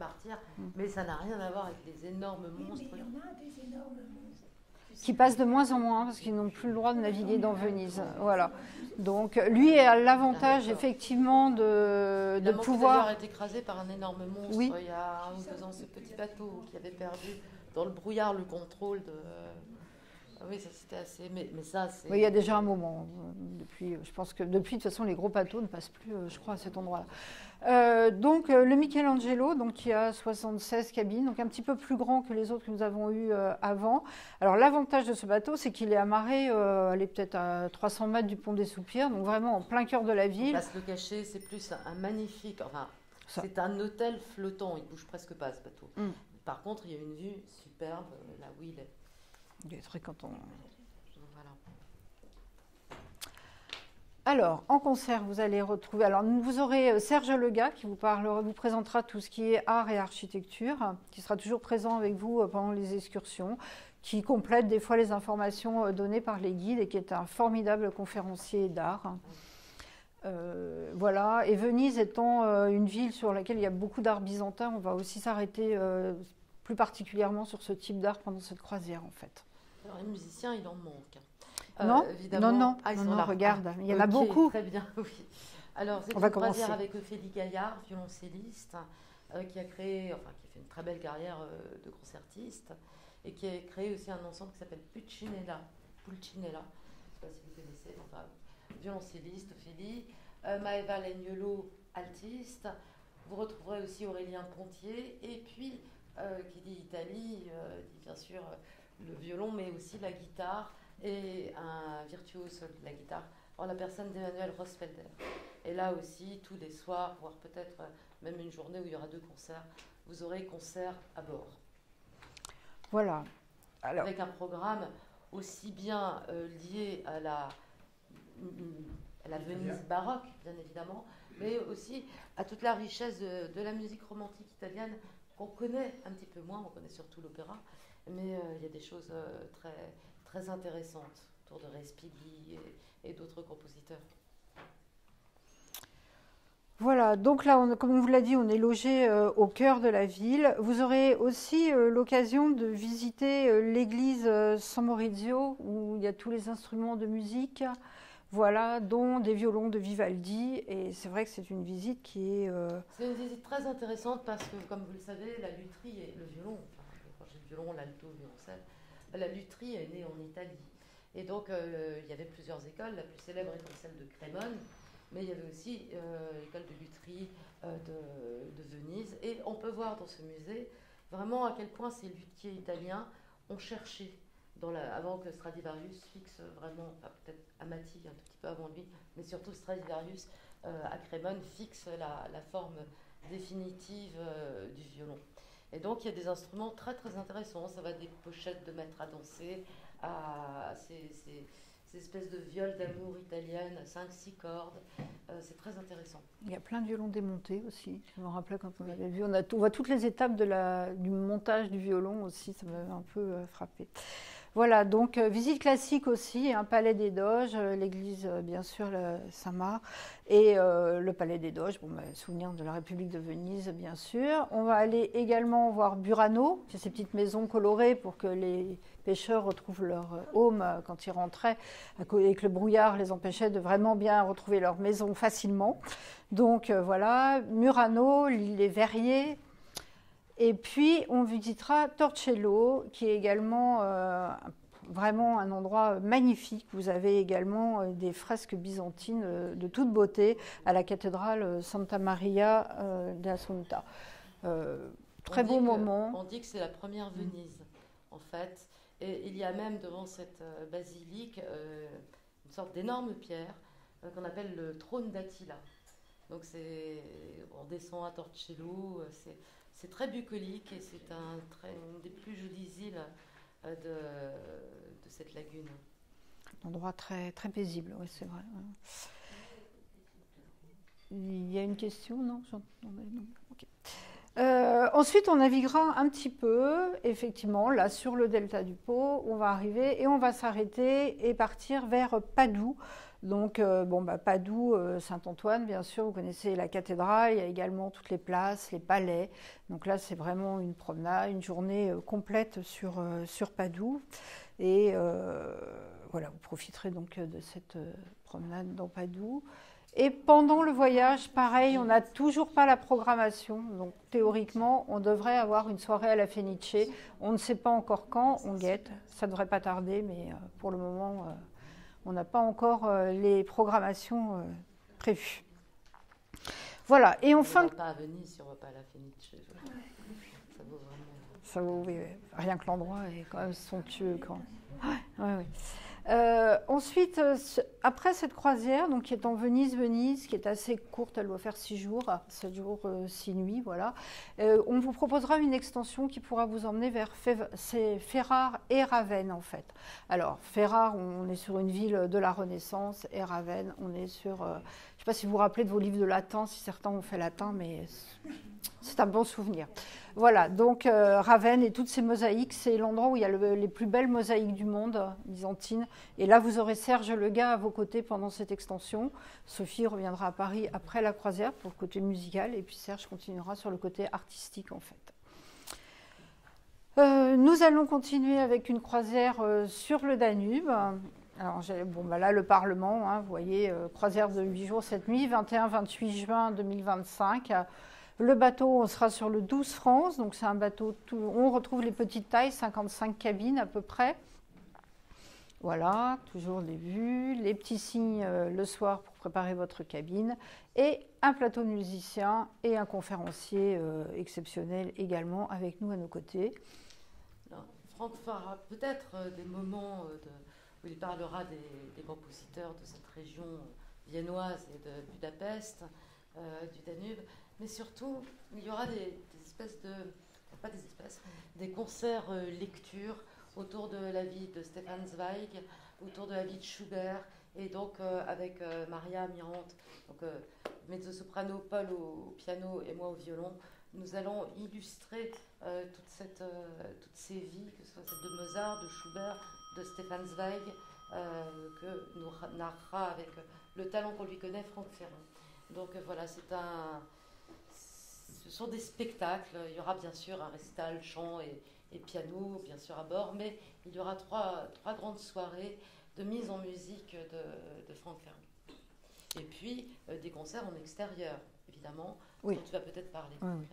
Mais ça n'a rien à voir avec les énormes monstres. Mais il y en a des énormes monstres. Qui passent de moins en moins parce qu'ils n'ont plus le droit de naviguer dans Venise. Voilà. Donc lui a l'avantage effectivement de pouvoir. Il a été écrasé par un énorme monstre il y a 1 ou 2 ans, ce petit bateau qui avait perdu dans le brouillard le contrôle de. Oui, ça c'était assez. Mais ça, c'est. Oui, il y a déjà un moment. Je pense que depuis, de toute façon, les gros bateaux ne passent plus, je crois, à cet endroit-là. Donc, le Michelangelo, donc, qui a 76 cabines, donc un petit peu plus grand que les autres que nous avons eus avant. Alors, l'avantage de ce bateau, c'est qu'il est amarré, elle est peut-être à 300 mètres du pont des Soupirs, donc vraiment en plein cœur de la ville. On va se le cacher, c'est plus un magnifique. Enfin, c'est un hôtel flottant, il ne bouge presque pas ce bateau. Par contre, il y a une vue superbe là où il est. Il est très content. Voilà. Alors, en concert, vous allez retrouver. Alors, vous aurez Serge Lega qui vous présentera tout ce qui est art et architecture, qui sera toujours présent avec vous pendant les excursions, qui complète des fois les informations données par les guides et qui est un formidable conférencier d'art. Voilà. Et Venise étant une ville sur laquelle il y a beaucoup d'art byzantin, on va aussi s'arrêter plus particulièrement sur ce type d'art pendant cette croisière, en fait. Alors, les musiciens, il en manque. Non, évidemment. non, regarde, il y en a beaucoup. Très bien, oui. Alors, c'est une croisière avec Ophélie Gaillard, violoncelliste, qui a fait une très belle carrière de concertiste et qui a créé aussi un ensemble qui s'appelle Pulcinella. Je ne sais pas si vous connaissez, violoncelliste, Ophélie. Maëva Legnolot, altiste. Vous retrouverez aussi Aurélien Pontier. Et puis, qui dit Italie, dit bien sûr le violon, mais aussi la guitare et un virtuose de la guitare, en la personne d'Emmanuel Rosfelder. Et là aussi, tous les soirs, voire peut-être même une journée où il y aura 2 concerts, vous aurez concert à bord. Voilà. Alors. Avec un programme aussi bien lié à la Venise baroque, bien évidemment, mais aussi à toute la richesse de la musique romantique italienne qu'on connaît un petit peu moins, on connaît surtout l'opéra, mais il y a des choses très, très intéressantes autour de Respighi et d'autres compositeurs. Voilà, donc là, comme on vous l'a dit, on est logé au cœur de la ville. Vous aurez aussi l'occasion de visiter l'église San Maurizio, où il y a tous les instruments de musique, voilà, dont des violons de Vivaldi. Et c'est vrai que c'est une visite qui est... C'est une visite très intéressante parce que, comme vous le savez, la lutherie et le violon, quand j'ai le violon, l'alto, le violoncelle, la lutherie est née en Italie. Et donc, il y avait plusieurs écoles, la plus célèbre étant celle de Crémone, mais il y avait aussi l'école de lutherie de Venise. Et on peut voir dans ce musée vraiment à quel point ces luthiers italiens ont cherché, avant que Stradivarius fixe vraiment, peut-être Amati un tout petit peu avant lui, mais surtout Stradivarius à Crémone fixe la forme définitive du violon. Et donc il y a des instruments très très intéressants, ça va des pochettes de maître à danser à ces espèces de viols d'amour italiennes, 5-6 cordes, c'est très intéressant. Il y a plein de violons démontés aussi, je me rappelais quand on l'avait vu, on voit toutes les étapes du montage du violon aussi, ça m'avait un peu frappé. Voilà, donc visite classique aussi, un palais des Doges, l'église bien sûr Saint-Marc et le palais des Doges, bon, souvenir de la République de Venise bien sûr. On va aller également voir Burano, c'est ces petites maisons colorées pour que les pêcheurs retrouvent leur home quand ils rentraient et que le brouillard les empêchait de vraiment bien retrouver leur maison facilement. Donc voilà, Murano, l'île des Verriers. Et puis, on visitera Torcello, qui est également vraiment un endroit magnifique. Vous avez également des fresques byzantines de toute beauté à la cathédrale Santa Maria d'Assunta. Très beau moment. On dit que c'est la première Venise, en fait. Et il y a même devant cette basilique une sorte d'énorme pierre qu'on appelle le trône d'Attila. Donc on descend à Torcello, c'est très bucolique et c'est une des plus jolies îles de cette lagune. Un endroit très, très paisible, oui, c'est vrai. Il y a une question? Non, non. Okay. Ensuite, on naviguera un petit peu, effectivement, là, sur le delta du Pô. On va arriver et on va s'arrêter et partir vers Padoue. Donc, Padoue, Saint-Antoine, bien sûr, vous connaissez la cathédrale, il y a également toutes les places, les palais. Donc là, c'est vraiment une promenade, une journée complète sur Padoue. Et voilà, vous profiterez donc de cette promenade dans Padoue. Et pendant le voyage, pareil, on n'a toujours pas la programmation. Donc théoriquement, on devrait avoir une soirée à la Fenice. On ne sait pas encore quand, on guette. Ça ne devrait pas tarder, mais pour le moment, on n'a pas encore les programmations prévues. Voilà, et enfin... On ne va pas à Venise si on ne va pas à la Fenice. Ça vaut vraiment... Ça vaut, oui. Rien que l'endroit est quand même somptueux. Ouais. Ensuite, après cette croisière, donc qui est en Venise, qui est assez courte, elle doit faire 6 jours, 7 jours, 6 nuits, voilà. On vous proposera une extension qui pourra vous emmener vers Ferrare et Ravenne, en fait. Alors, Ferrare, on est sur une ville de la Renaissance, et Ravenne, on est sur... je ne sais pas si vous vous rappelez de vos livres de latin, si certains ont fait latin, mais c'est un bon souvenir. Voilà, donc Ravenne et toutes ces mosaïques, c'est l'endroit où il y a les plus belles mosaïques du monde, byzantines. Et là, vous aurez Serge Legat à vos côtés pendant cette extension. Sophie reviendra à Paris après la croisière pour le côté musical, et puis Serge continuera sur le côté artistique, en fait. Nous allons continuer avec une croisière sur le Danube. Alors, là, le Parlement, hein, vous voyez, croisière de 8 jours, 7 nuits, 21-28 juin 2025. Le bateau, on sera sur le 12 France, donc c'est un bateau, on retrouve les petites tailles, 55 cabines à peu près. Voilà, toujours les vues, les petits signes le soir pour préparer votre cabine, et un plateau de musiciens et un conférencier exceptionnel également avec nous à nos côtés. Alors, Franck fera peut-être des moments où il parlera des compositeurs de cette région viennoise et de Budapest, du Danube. Mais surtout, il y aura des concerts lectures autour de la vie de Stefan Zweig, autour de la vie de Schubert, et donc avec Maria Mirante, donc mezzo-soprano, Paul au piano et moi au violon, nous allons illustrer toutes ces vies, que ce soit celle de Mozart, de Schubert, de Stefan Zweig, que nous narrera avec le talent qu'on lui connaît, Franck Ferrand. Donc voilà, ce sont des spectacles. Il y aura bien sûr un récital, chant et piano, bien sûr à bord, mais il y aura trois grandes soirées de mise en musique de Franck Ferrand. Et puis des concerts en extérieur, évidemment, dont tu vas peut-être parler. Oui.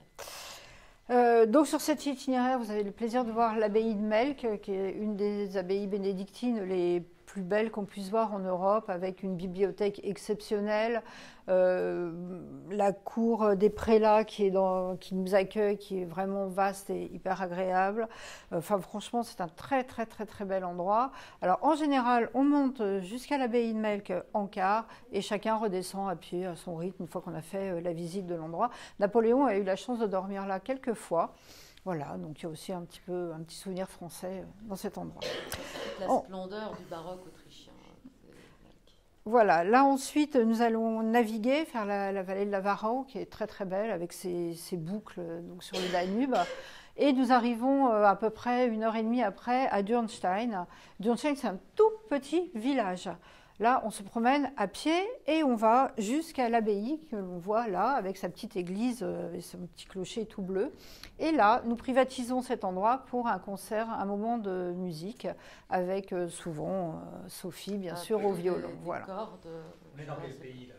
Donc sur cet itinéraire, vous avez le plaisir de voir l'abbaye de Melk, qui est une des abbayes bénédictines les plus belles qu'on puisse voir en Europe, avec une bibliothèque exceptionnelle, la cour des prélats qui nous accueille, qui est vraiment vaste et hyper agréable. Enfin, franchement, c'est un très très très très bel endroit. Alors en général, on monte jusqu'à l'abbaye de Melk en car et chacun redescend à pied à son rythme une fois qu'on a fait la visite de l'endroit. Napoléon a eu la chance de dormir là quelques fois. Voilà, donc il y a aussi un petit souvenir français dans cet endroit. La splendeur du baroque autrichien. Voilà, là ensuite nous allons naviguer, faire la vallée de la Varau qui est très très belle avec ses boucles donc, sur le Danube. Et nous arrivons à peu près 1 heure et demie après à Dürnstein. Dürnstein, c'est un tout petit village. Là, on se promène à pied et on va jusqu'à l'abbaye que l'on voit là, avec sa petite église et son petit clocher tout bleu. Et là, nous privatisons cet endroit pour un concert, un moment de musique, avec souvent Sophie, bien sûr, au violon. Voilà. On est dans quel pays là?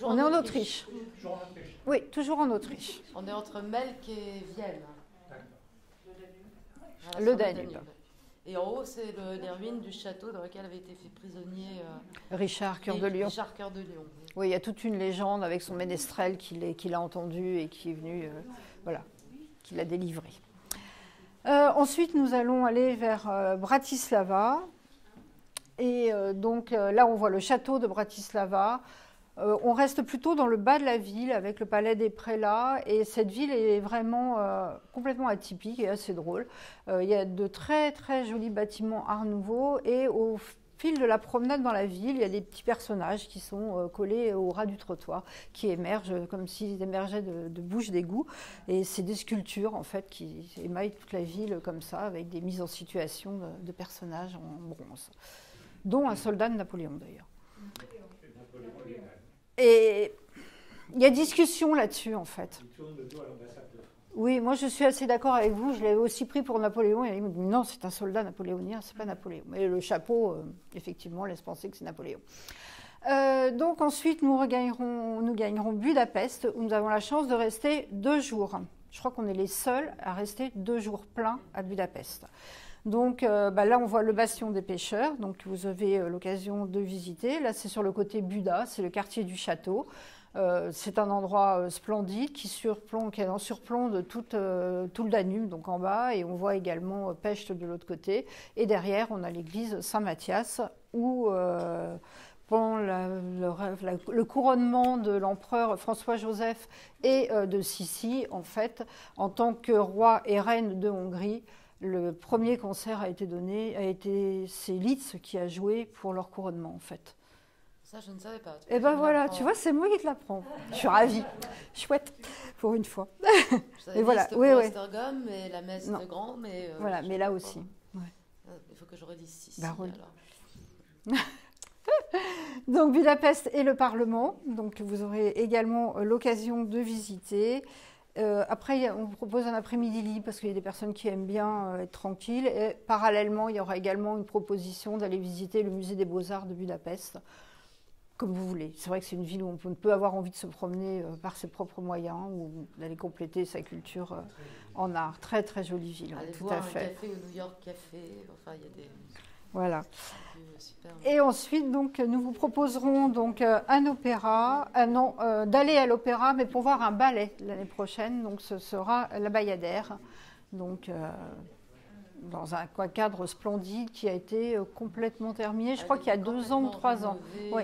On est en Autriche. Toujours en Autriche. Oui, toujours en Autriche. On est entre Melk et Vienne. D'accord. Le Danube. Et en haut, c'est les ruines du château dans lequel avait été fait prisonnier Richard Cœur de Lion. Richard Cœur de Lion. Oui, il y a toute une légende avec son ménestrel qui l'a entendu et qui est venu, voilà, qui l'a délivré. Ensuite, nous allons aller vers Bratislava. Et donc là, on voit le château de Bratislava. On reste plutôt dans le bas de la ville avec le palais des prélats et cette ville est vraiment complètement atypique et assez drôle. Il y a de très très jolis bâtiments Art Nouveau et au fil de la promenade dans la ville, il y a des petits personnages qui sont collés au ras du trottoir, qui émergent comme s'ils émergeaient de bouches d'égout. Et c'est des sculptures en fait qui émaillent toute la ville comme ça avec des mises en situation de personnages en bronze, dont un soldat de Napoléon d'ailleurs. Et il y a discussion là-dessus, en fait. Il tourne le dos à l'ambassadeur. Oui, moi je suis assez d'accord avec vous. Je l'avais aussi pris pour Napoléon. Et il me dit non, c'est un soldat napoléonien, c'est pas Napoléon. Mais le chapeau, effectivement, laisse penser que c'est Napoléon. Donc ensuite, nous gagnerons Budapest, où nous avons la chance de rester 2 jours. Je crois qu'on est les seuls à rester 2 jours pleins à Budapest. Donc là, on voit le bastion des pêcheurs, donc vous avez l'occasion de visiter. Là, c'est sur le côté Buda, c'est le quartier du château. C'est un endroit splendide qui est en surplomb de tout le Danube, donc en bas, et on voit également Pest de l'autre côté. Et derrière, on a l'église Saint-Mathias, où pendant le couronnement de l'empereur François-Joseph et de Sissi, en fait, en tant que roi et reine de Hongrie, le premier concert c'est Liszt qui a joué pour leur couronnement, en fait. Ça, je ne savais pas. Et ben voilà, tu vois, c'est moi qui te l'apprends. Je suis ravie. Chouette, pour une fois. Je savais voilà, Liszt pour Esztergom et la messe Non. de Grand, mais... voilà, mais là aussi. Ouais. Il faut que je redise Sissi, Bah, alors. Donc Budapest et le Parlement, donc vous aurez également l'occasion de visiter. Après, on vous propose un après-midi libre parce qu'il y a des personnes qui aiment bien être tranquilles. Et parallèlement, il y aura également une proposition d'aller visiter le musée des Beaux-Arts de Budapest, comme vous voulez. C'est vrai que c'est une ville où on peut avoir envie de se promener par ses propres moyens ou d'aller compléter sa culture en art. Très, très jolie ville, Allez tout voir à fait. un café au New York Café, enfin, il y a des... Voilà. Super. Et ensuite, donc, nous vous proposerons donc un opéra, d'aller à l'opéra, mais pour voir un ballet l'année prochaine. Donc, ce sera la Bayadère, donc dans un cadre splendide qui a été complètement terminé. Je crois qu'il y a 2 ans ou 3 ans. Oui.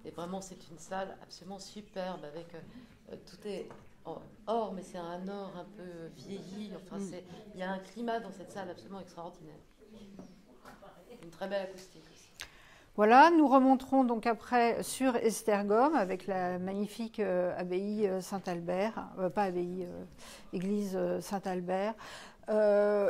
Et vraiment, c'est une salle absolument superbe avec tout est en or, mais c'est un or un peu vieilli. Enfin, il y a un climat dans cette salle absolument extraordinaire. Une très belle acoustique aussi. Voilà, nous remonterons donc après sur Esztergom avec la magnifique abbaye Saint-Albert, pas abbaye, église Saint-Albert. Là,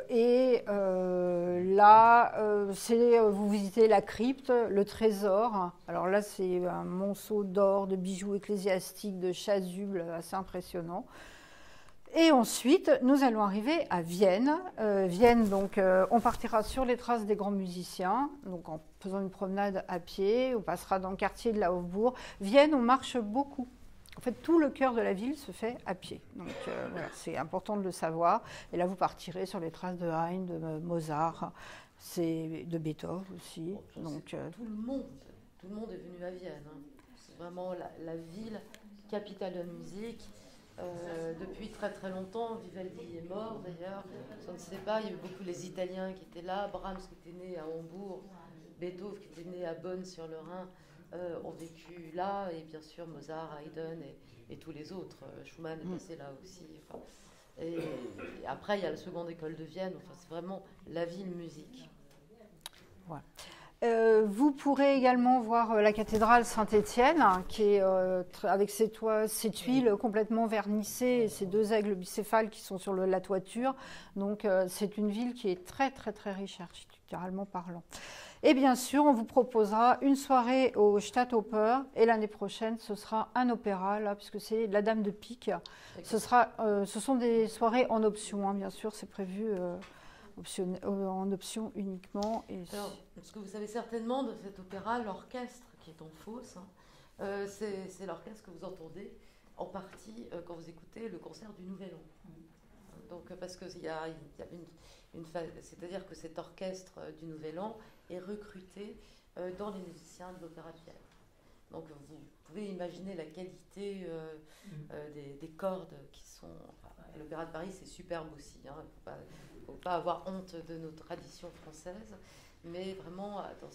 vous visitez la crypte, le trésor. Alors là, c'est un monceau d'or, de bijoux ecclésiastiques, de chasubles assez impressionnant. Et ensuite, nous allons arriver à Vienne. Vienne, donc, on partira sur les traces des grands musiciens, donc en faisant une promenade à pied. On passera dans le quartier de la Hofburg. Vienne, on marche beaucoup. En fait, tout le cœur de la ville se fait à pied. Donc, voilà, c'est important de le savoir. Et là, vous partirez sur les traces de Haydn, de Mozart, de Beethoven aussi. Donc, tout le monde est venu à Vienne. Hein. C'est vraiment la ville capitale de la musique. Depuis très très longtemps, Vivaldi est mort d'ailleurs, on ne sait pas, il y a eu beaucoup les Italiens qui étaient là, Brahms qui était né à Hambourg, Beethoven qui était né à Bonn sur le Rhin, ont vécu là, et bien sûr Mozart, Haydn et tous les autres, Schumann est passé là aussi. Enfin, et après il y a la seconde école de Vienne, enfin, c'est vraiment la ville musique. Voilà. Vous pourrez également voir la cathédrale Saint-Étienne, hein, qui est avec ses tuiles complètement vernissées et ces deux aigles bicéphales qui sont sur la toiture. Donc c'est une ville qui est très très très riche architecturalement parlant. Et bien sûr, on vous proposera une soirée au Stadtoper et l'année prochaine, ce sera un opéra, là, puisque c'est La Dame de Pique. Ce sont des soirées en option, hein, bien sûr, c'est prévu en option uniquement. Alors, ce que vous savez certainement de cet opéra, l'orchestre qui est en fosse, hein, c'est l'orchestre que vous entendez en partie quand vous écoutez le concert du Nouvel An. Donc, parce qu'il y a c'est-à-dire que cet orchestre du Nouvel An est recruté dans les musiciens de l'Opéra de Vienne. Donc, vous pouvez imaginer la qualité des cordes qui sont. L'Opéra de Paris, c'est superbe aussi. Hein, il ne faut pas avoir honte de nos traditions françaises, mais vraiment dans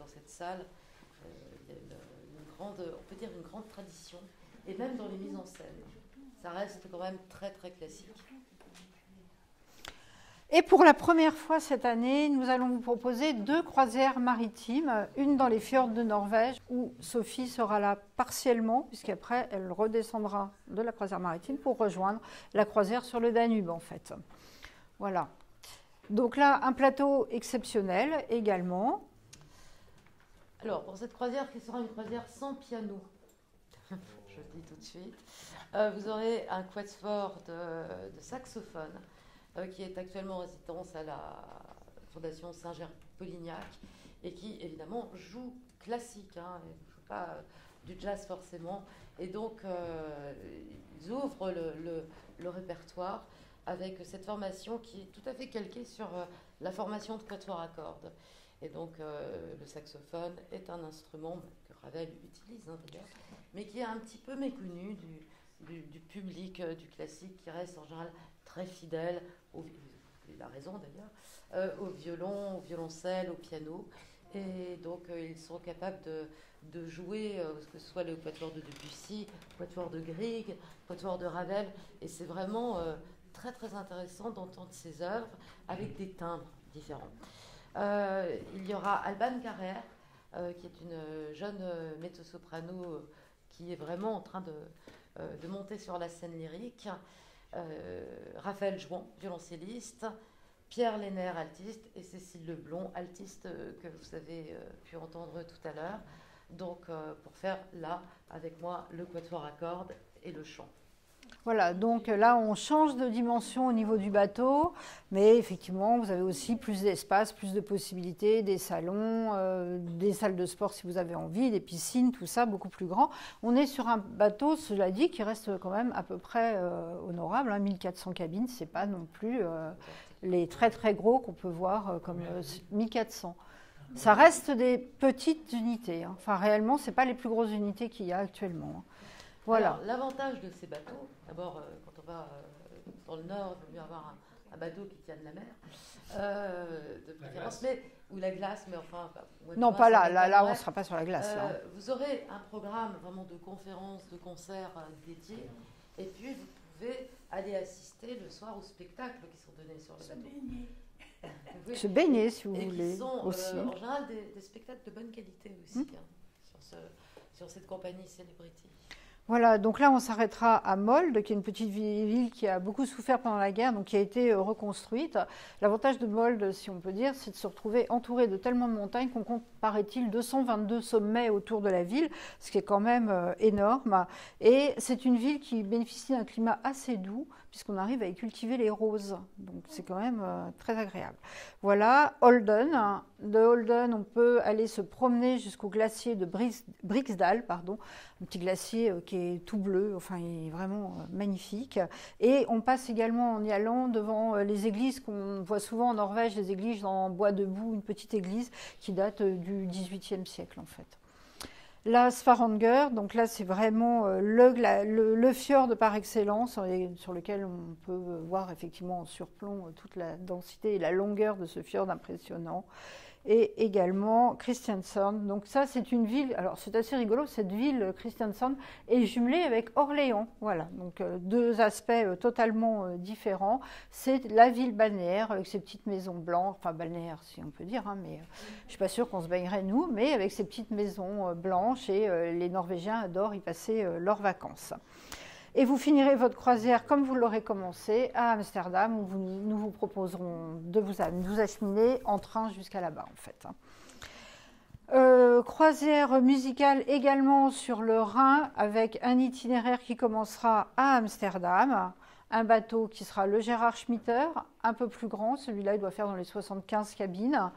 cette salle, il y a une grande, on peut dire une grande tradition, et même dans les mises en scène, ça reste quand même très très classique. Et pour la première fois cette année, nous allons vous proposer 2 croisières maritimes, une dans les fjords de Norvège, où Sophie sera là partiellement, puisqu'après elle redescendra de la croisière maritime pour rejoindre la croisière sur le Danube en fait. Voilà. Donc là, un plateau exceptionnel également. Alors, pour cette croisière qui sera une croisière sans piano, je le dis tout de suite, vous aurez un quatuor de saxophone qui est actuellement en résidence à la Fondation Saint-Germain-Polignac et qui, évidemment, joue classique, hein, ne joue pas du jazz forcément. Et donc, ils ouvrent le répertoire avec cette formation qui est tout à fait calquée sur la formation de quatuor à cordes. Et donc, le saxophone est un instrument que Ravel utilise, hein, d'ailleurs, mais qui est un petit peu méconnu du public du classique, qui reste en général très fidèle, il a raison d'ailleurs, au violon, au violoncelle, au piano. Et donc, ils sont capables de jouer, que ce soit le quatuor de Debussy, le quatuor de Grieg, le quatuor de Ravel. Et c'est vraiment très très intéressant d'entendre ces œuvres avec des timbres différents. Il y aura Alban Carrère, qui est une jeune mezzo-soprano qui est vraiment en train de monter sur la scène lyrique. Raphaël Jouan, violoncelliste, Pierre Lénaire, altiste, et Cécile Leblond, altiste, que vous avez pu entendre tout à l'heure. Donc, pour faire là, avec moi, le quatuor à cordes et le chant. Voilà, donc là, on change de dimension au niveau du bateau, mais effectivement, vous avez aussi plus d'espace, plus de possibilités, des salons, des salles de sport si vous avez envie, des piscines, tout ça, beaucoup plus grand. On est sur un bateau, cela dit, qui reste quand même à peu près honorable, hein, 1400 cabines, c'est pas non plus les très très gros qu'on peut voir comme 1400. Ça reste des petites unités, hein. Enfin réellement, c'est pas les plus grosses unités qu'il y a actuellement, hein. Voilà. L'avantage de ces bateaux, d'abord, quand on va dans le nord, il vaut mieux avoir un bateau qui tienne la mer, de préférence, ou la glace, mais enfin... Non, pas là, là on ne sera pas sur la glace. Là. Vous aurez un programme vraiment de conférences, de concerts dédiés, et puis vous pouvez aller assister le soir aux spectacles qui sont donnés sur le bateau. Se baigner, si vous voulez, qui sont, aussi. En général, des spectacles de bonne qualité aussi, hein, sur cette compagnie Celebrity. Voilà, donc là on s'arrêtera à Molde, qui est une petite ville qui a beaucoup souffert pendant la guerre, donc qui a été reconstruite. L'avantage de Molde, si on peut dire, c'est de se retrouver entouré de tellement de montagnes qu'on compte, paraît-il, 222 sommets autour de la ville, ce qui est quand même énorme. Et c'est une ville qui bénéficie d'un climat assez doux, puisqu'on arrive à y cultiver les roses. Donc c'est quand même très agréable. Voilà, Olden. De Olden, on peut aller se promener jusqu'au glacier de Briksdal, un petit glacier qui est tout bleu, enfin il est vraiment magnifique. Et on passe également en y allant devant les églises qu'on voit souvent en Norvège, les églises en bois debout, une petite église qui date du XVIIIe siècle en fait. La Svaranger, donc là c'est vraiment le fjord par excellence sur lequel on peut voir effectivement en surplomb toute la densité et la longueur de ce fjord impressionnant. et également Kristiansand. Donc ça, c'est une ville, alors c'est assez rigolo, cette ville, Kristiansand, est jumelée avec Orléans. Voilà, donc deux aspects totalement différents. C'est la ville balnéaire avec ses petites maisons blanches, enfin balnéaire si on peut dire, hein, mais je ne suis pas sûre qu'on se baignerait nous, mais avec ces petites maisons blanches et les Norvégiens adorent y passer leurs vacances. Et vous finirez votre croisière comme vous l'aurez commencé à Amsterdam, où nous vous proposerons de vous acheminer en train jusqu'à là-bas, en fait. Croisière musicale également sur le Rhin, avec un itinéraire qui commencera à Amsterdam. Un bateau qui sera le Gérard Schmitter, un peu plus grand. Celui-là, il doit faire dans les 75 cabines.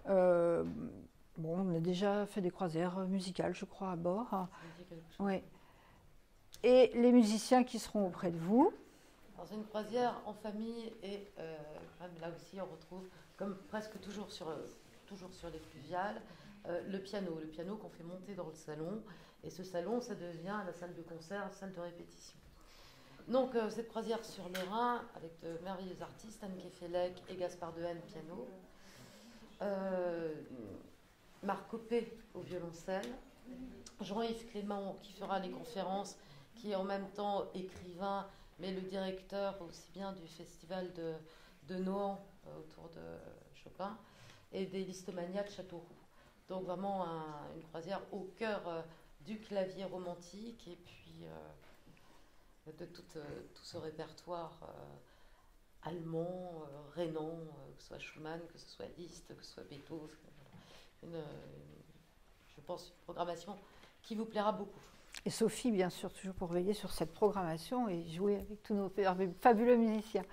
Bon, on a déjà fait des croisières musicales, je crois, à bord. Oui. Et les musiciens qui seront auprès de vous. C'est une croisière en famille et là aussi on retrouve, comme presque toujours sur les fluviales, le piano qu'on fait monter dans le salon. Et ce salon, ça devient la salle de concert, la salle de répétition. Donc cette croisière sur le Rhin, avec de merveilleux artistes, Anne Kefelec et Gaspard Dehaene, piano. Marc Copé au violoncelle. Jean-Yves Clément qui fera les conférences, qui est en même temps écrivain, mais le directeur aussi bien du festival de Nohant autour de Chopin et des Listomania de Châteauroux. Donc vraiment une croisière au cœur du clavier romantique et puis de tout ce répertoire allemand, rhénan, que ce soit Schumann, que ce soit Liszt, que ce soit Beethoven. Je pense une programmation qui vous plaira beaucoup. Et Sophie, bien sûr, toujours pour veiller sur cette programmation et jouer avec tous nos fabuleux musiciens.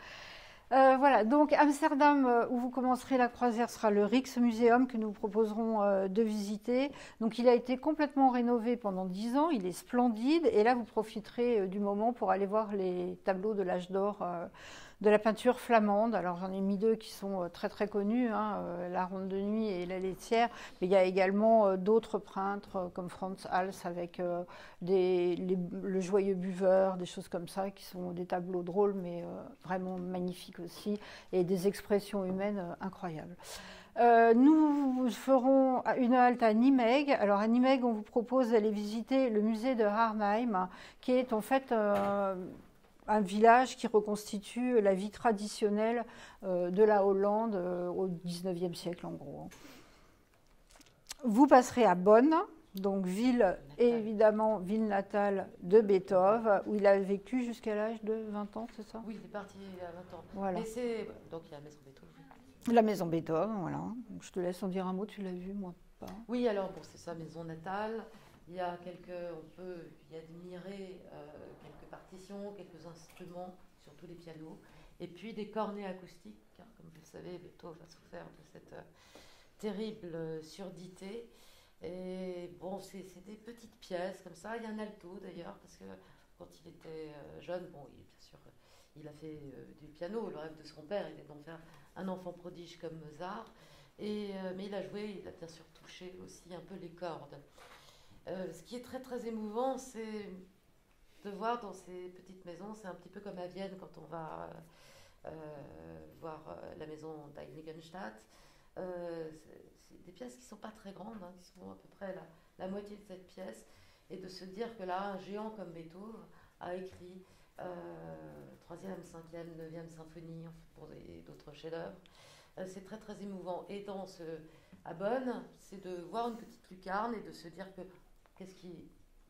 Voilà, donc Amsterdam, où vous commencerez la croisière, sera le Rijksmuseum que nous proposerons de visiter. Donc il a été complètement rénové pendant 10 ans, il est splendide. Et là, vous profiterez du moment pour aller voir les tableaux de l'âge d'or de la peinture flamande. Alors j'en ai mis deux qui sont très très connus, hein, La Ronde de Nuit et La Laitière, mais il y a également d'autres peintres comme Frans Hals avec le Joyeux Buveur, des choses comme ça, qui sont des tableaux drôles mais vraiment magnifiques aussi, et des expressions humaines incroyables. Nous ferons une halte à Nimègue. Alors à Nimègue, on vous propose d'aller visiter le musée de Arnhem, qui est en fait un village qui reconstitue la vie traditionnelle de la Hollande au XIXe siècle, en gros. Vous passerez à Bonn, donc évidemment, ville natale de Beethoven, où il a vécu jusqu'à l'âge de 20 ans, c'est ça? Oui, il est parti à 20 ans. Voilà. Donc il y a la maison Beethoven. La maison Beethoven, voilà. Donc, je te laisse en dire un mot, tu l'as vu, moi pas. Oui, alors bon, c'est sa maison natale. Il y a on peut y admirer quelques partitions, quelques instruments, surtout les pianos, et puis des cornets acoustiques, car comme vous le savez, Beethoven a souffert de cette terrible surdité. Et bon, c'est des petites pièces comme ça. Il y a un alto d'ailleurs, parce que quand il était jeune, bon, bien sûr, il a fait du piano. Le rêve de son père était d'en faire un enfant prodige comme Mozart. Mais il a joué, il a bien sûr touché aussi un peu les cordes. Ce qui est très très émouvant, c'est de voir dans ces petites maisons, c'est un petit peu comme à Vienne quand on va voir la maison d'Heiligenstadt. C'est des pièces qui ne sont pas très grandes, hein, qui sont à peu près la moitié de cette pièce, et de se dire que là, un géant comme Beethoven a écrit 3e, 5e, 9e symphonie pour d'autres chefs-d'œuvre. C'est très très émouvant. Et à Bonn, c'est de voir une petite lucarne et de se dire que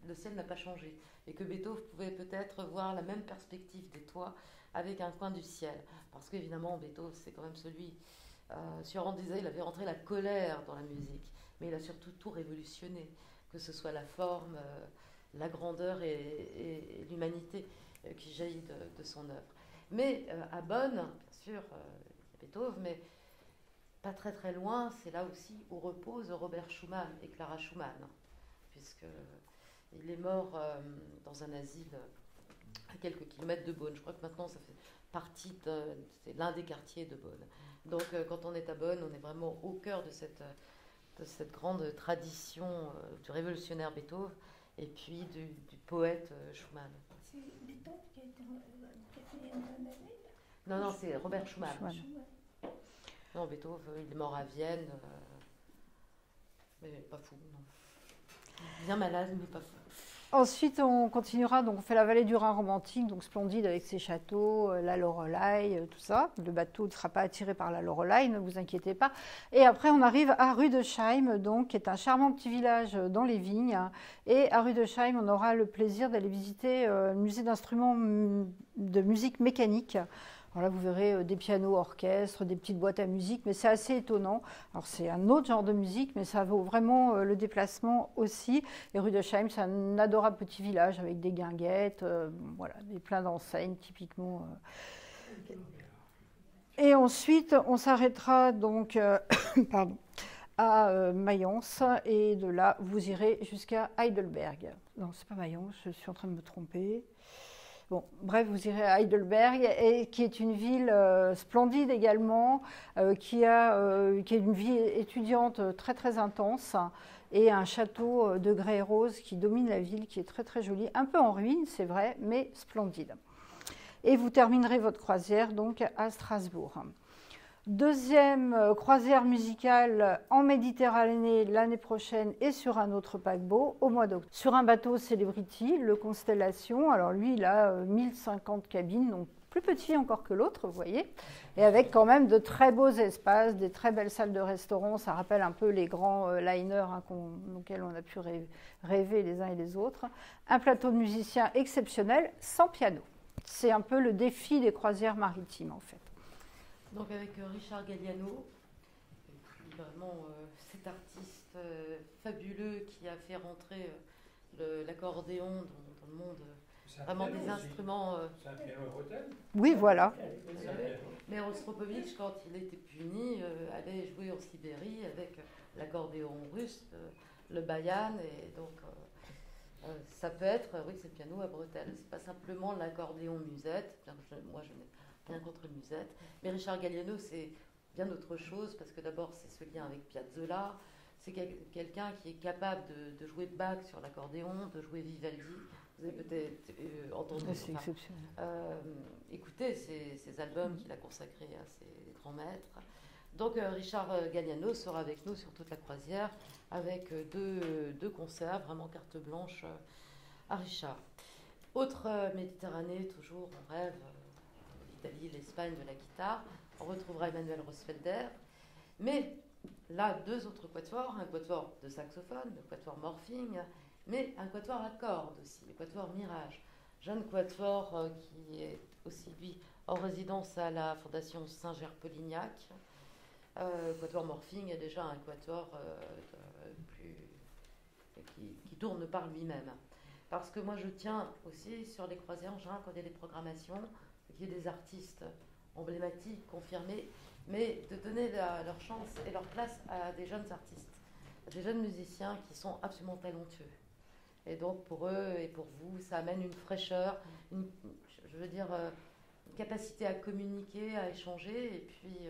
le ciel n'a pas changé, et que Beethoven pouvait peut-être voir la même perspective des toits avec un coin du ciel. Parce qu'évidemment, Beethoven, c'est quand même celui... Sur disait, il avait rentré la colère dans la musique, mais il a surtout tout révolutionné, que ce soit la forme, la grandeur et l'humanité qui jaillit de son œuvre. Mais à Bonn, bien sûr, il y a Beethoven, mais pas très très loin, c'est là aussi où repose Robert Schumann et Clara Schumann, puisqu'il est mort dans un asile à quelques kilomètres de Bonn. Je crois que maintenant ça fait partie c'est l'un des quartiers de Bonn. Donc quand on est à Bonn, on est vraiment au cœur de cette grande tradition du révolutionnaire Beethoven et puis du poète Schumann. C'est Beethoven qui a fait un Non, c'est Robert Schumann. Schumann. Non, Beethoven, il est mort à Vienne, mais pas fou, non. Bien malade, mais pas fou. Ensuite, on continuera, donc on fait la vallée du Rhin romantique, donc splendide avec ses châteaux, la Loreley, tout ça. Le bateau ne sera pas attiré par la Loreley, ne vous inquiétez pas. Et après, on arrive à Rüdesheim, donc, qui est un charmant petit village dans les vignes. Et à Rüdesheim, on aura le plaisir d'aller visiter le musée d'instruments de musique mécanique. Alors là, vous verrez des pianos orchestres, des petites boîtes à musique, mais c'est assez étonnant. Alors c'est un autre genre de musique, mais ça vaut vraiment le déplacement aussi. Et Rüdesheim, c'est un adorable petit village avec des guinguettes, voilà, plein d'enseignes typiquement. Et ensuite, on s'arrêtera donc pardon, à Mayence, et de là, vous irez jusqu'à Heidelberg. Non, c'est pas Mayence, je suis en train de me tromper. Bon, bref, vous irez à Heidelberg, qui est une ville splendide également, qui a une vie étudiante très très intense, et un château de grès et rose qui domine la ville, qui est très très joli, un peu en ruine, c'est vrai, mais splendide. Et vous terminerez votre croisière donc à Strasbourg. Deuxième croisière musicale en Méditerranée l'année prochaine et sur un autre paquebot au mois d'octobre. Sur un bateau Celebrity, le Constellation. Alors lui, il a 1050 cabines, donc plus petit encore que l'autre, vous voyez. Et avec quand même de très beaux espaces, des très belles salles de restaurant. Ça rappelle un peu les grands liners auxquels on a pu rêver les uns et les autres. Un plateau de musiciens exceptionnel, sans piano. C'est un peu le défi des croisières maritimes en fait. Donc avec Richard Galliano, vraiment cet artiste fabuleux qui a fait rentrer l'accordéon dans le monde, vraiment des instruments. C'est un piano à bretelles. Oui, voilà. Mais Rostropovitch, quand il était puni, allait jouer en Sibérie avec l'accordéon russe, le bayan, et donc ça peut être, oui, c'est le piano à bretelles. C'est pas simplement l'accordéon musette. Moi, je n'ai rien contre musette, mais Richard Galliano, c'est bien autre chose, parce que d'abord, c'est ce lien avec Piazzolla, c'est quelqu'un qui est capable de jouer Bach sur l'accordéon, de jouer Vivaldi. Vous avez peut-être entendu. C'est exceptionnel. Écoutez ces albums qu'il a consacrés à ses grands maîtres. Donc Richard Galliano sera avec nous sur toute la croisière, avec deux concerts, vraiment carte blanche à Richard. Autre Méditerranée, toujours on rêve, l'Italie, l'Espagne de la guitare. On retrouvera Emmanuel Rosfelder. Mais là, deux autres quatuors, un quatuor de saxophone, le quatuor Morphing, mais un quatuor à cordes aussi, le quatuor Mirage. Jeune quatuor qui est aussi, lui, en résidence à la Fondation Saint-Ger-Polignac. Quatuor Morphing est déjà un quatuor qui tourne par lui-même. Parce que moi, je tiens aussi sur les croisières, en général, quand il y a des programmations, qu'il y ait des artistes emblématiques, confirmés, mais de donner leur chance et leur place à des jeunes artistes, à des jeunes musiciens qui sont absolument talentueux. Et donc, pour eux et pour vous, ça amène une fraîcheur, une capacité à communiquer, à échanger, et puis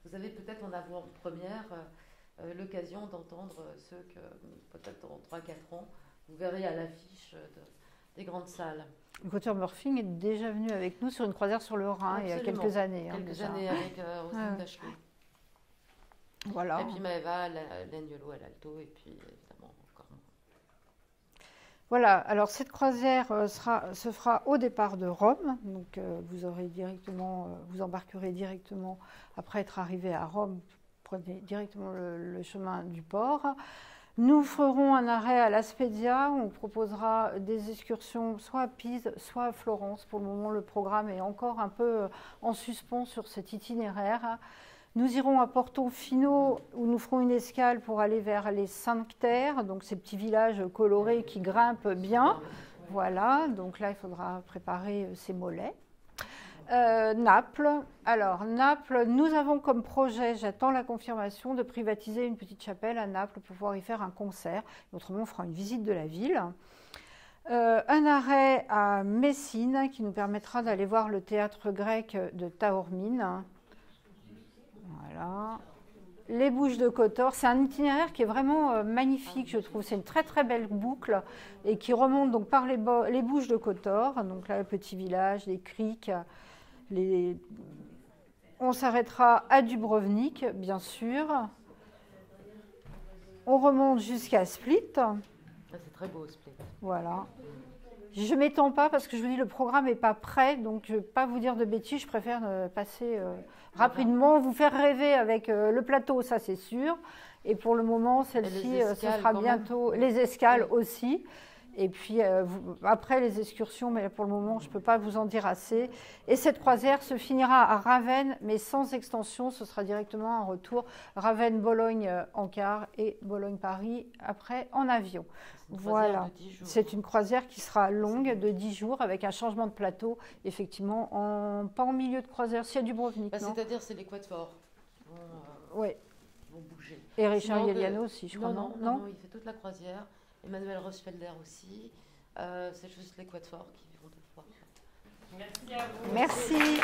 vous avez peut-être en avant-première l'occasion d'entendre ceux que, peut-être dans 3-4 ans, vous verrez à l'affiche des grandes salles. Le quatuor Morphing est déjà venu avec nous sur une croisière sur le Rhin. Absolument. Il y a quelques années. Quelques années avec Roselyne Bachelot. Voilà. Et puis Maëva, l'Agnolo à l'alto, et puis évidemment encore moi. Voilà, alors cette croisière se fera au départ de Rome. Donc vous embarquerez directement, après être arrivé à Rome, vous prenez directement le chemin du port. Nous ferons un arrêt à La Spezia, on proposera des excursions soit à Pise, soit à Florence. Pour le moment, le programme est encore un peu en suspens sur cet itinéraire. Nous irons à Portofino, où nous ferons une escale pour aller vers les Cinque Terre, donc ces petits villages colorés qui grimpent bien. Voilà, donc là, il faudra préparer ses mollets. Naples. Alors, Naples, nous avons comme projet, j'attends la confirmation, de privatiser une petite chapelle à Naples pour pouvoir y faire un concert. Autrement, on fera une visite de la ville. Un arrêt à Messine qui nous permettra d'aller voir le théâtre grec de Taormine. Voilà. Les Bouches de Kotor, c'est un itinéraire qui est vraiment magnifique, je trouve. C'est une très très belle boucle et qui remonte donc par les Bouches de Kotor. Donc là, le petit village, les criques, on s'arrêtera à Dubrovnik, bien sûr. On remonte jusqu'à Split. Ah, c'est très beau, Split. Voilà. Je ne m'étends pas parce que je vous dis le programme n'est pas prêt, donc je ne vais pas vous dire de bêtises, je préfère passer rapidement, vous faire rêver avec le plateau, ça c'est sûr. Et pour le moment, celle-ci, ce sera bientôt les escales aussi. Et puis après les excursions, mais pour le moment, je ne peux pas vous en dire assez. Et cette croisière se finira à Ravenne, mais sans extension, ce sera directement un retour Ravenne-Bologne en car et Bologne-Paris après en avion. Voilà, c'est une croisière qui sera longue de 10 jours avec un changement de plateau, effectivement, pas en milieu de croisière, s'il y a Dubrovnik. C'est-à-dire c'est les quatuors qui vont bouger. Et Richard Galliano aussi, je crois. Non, il fait toute la croisière. Emmanuel Rosfelder aussi. C'est juste les quatuors qui vont deux fois. Merci à vous. Merci.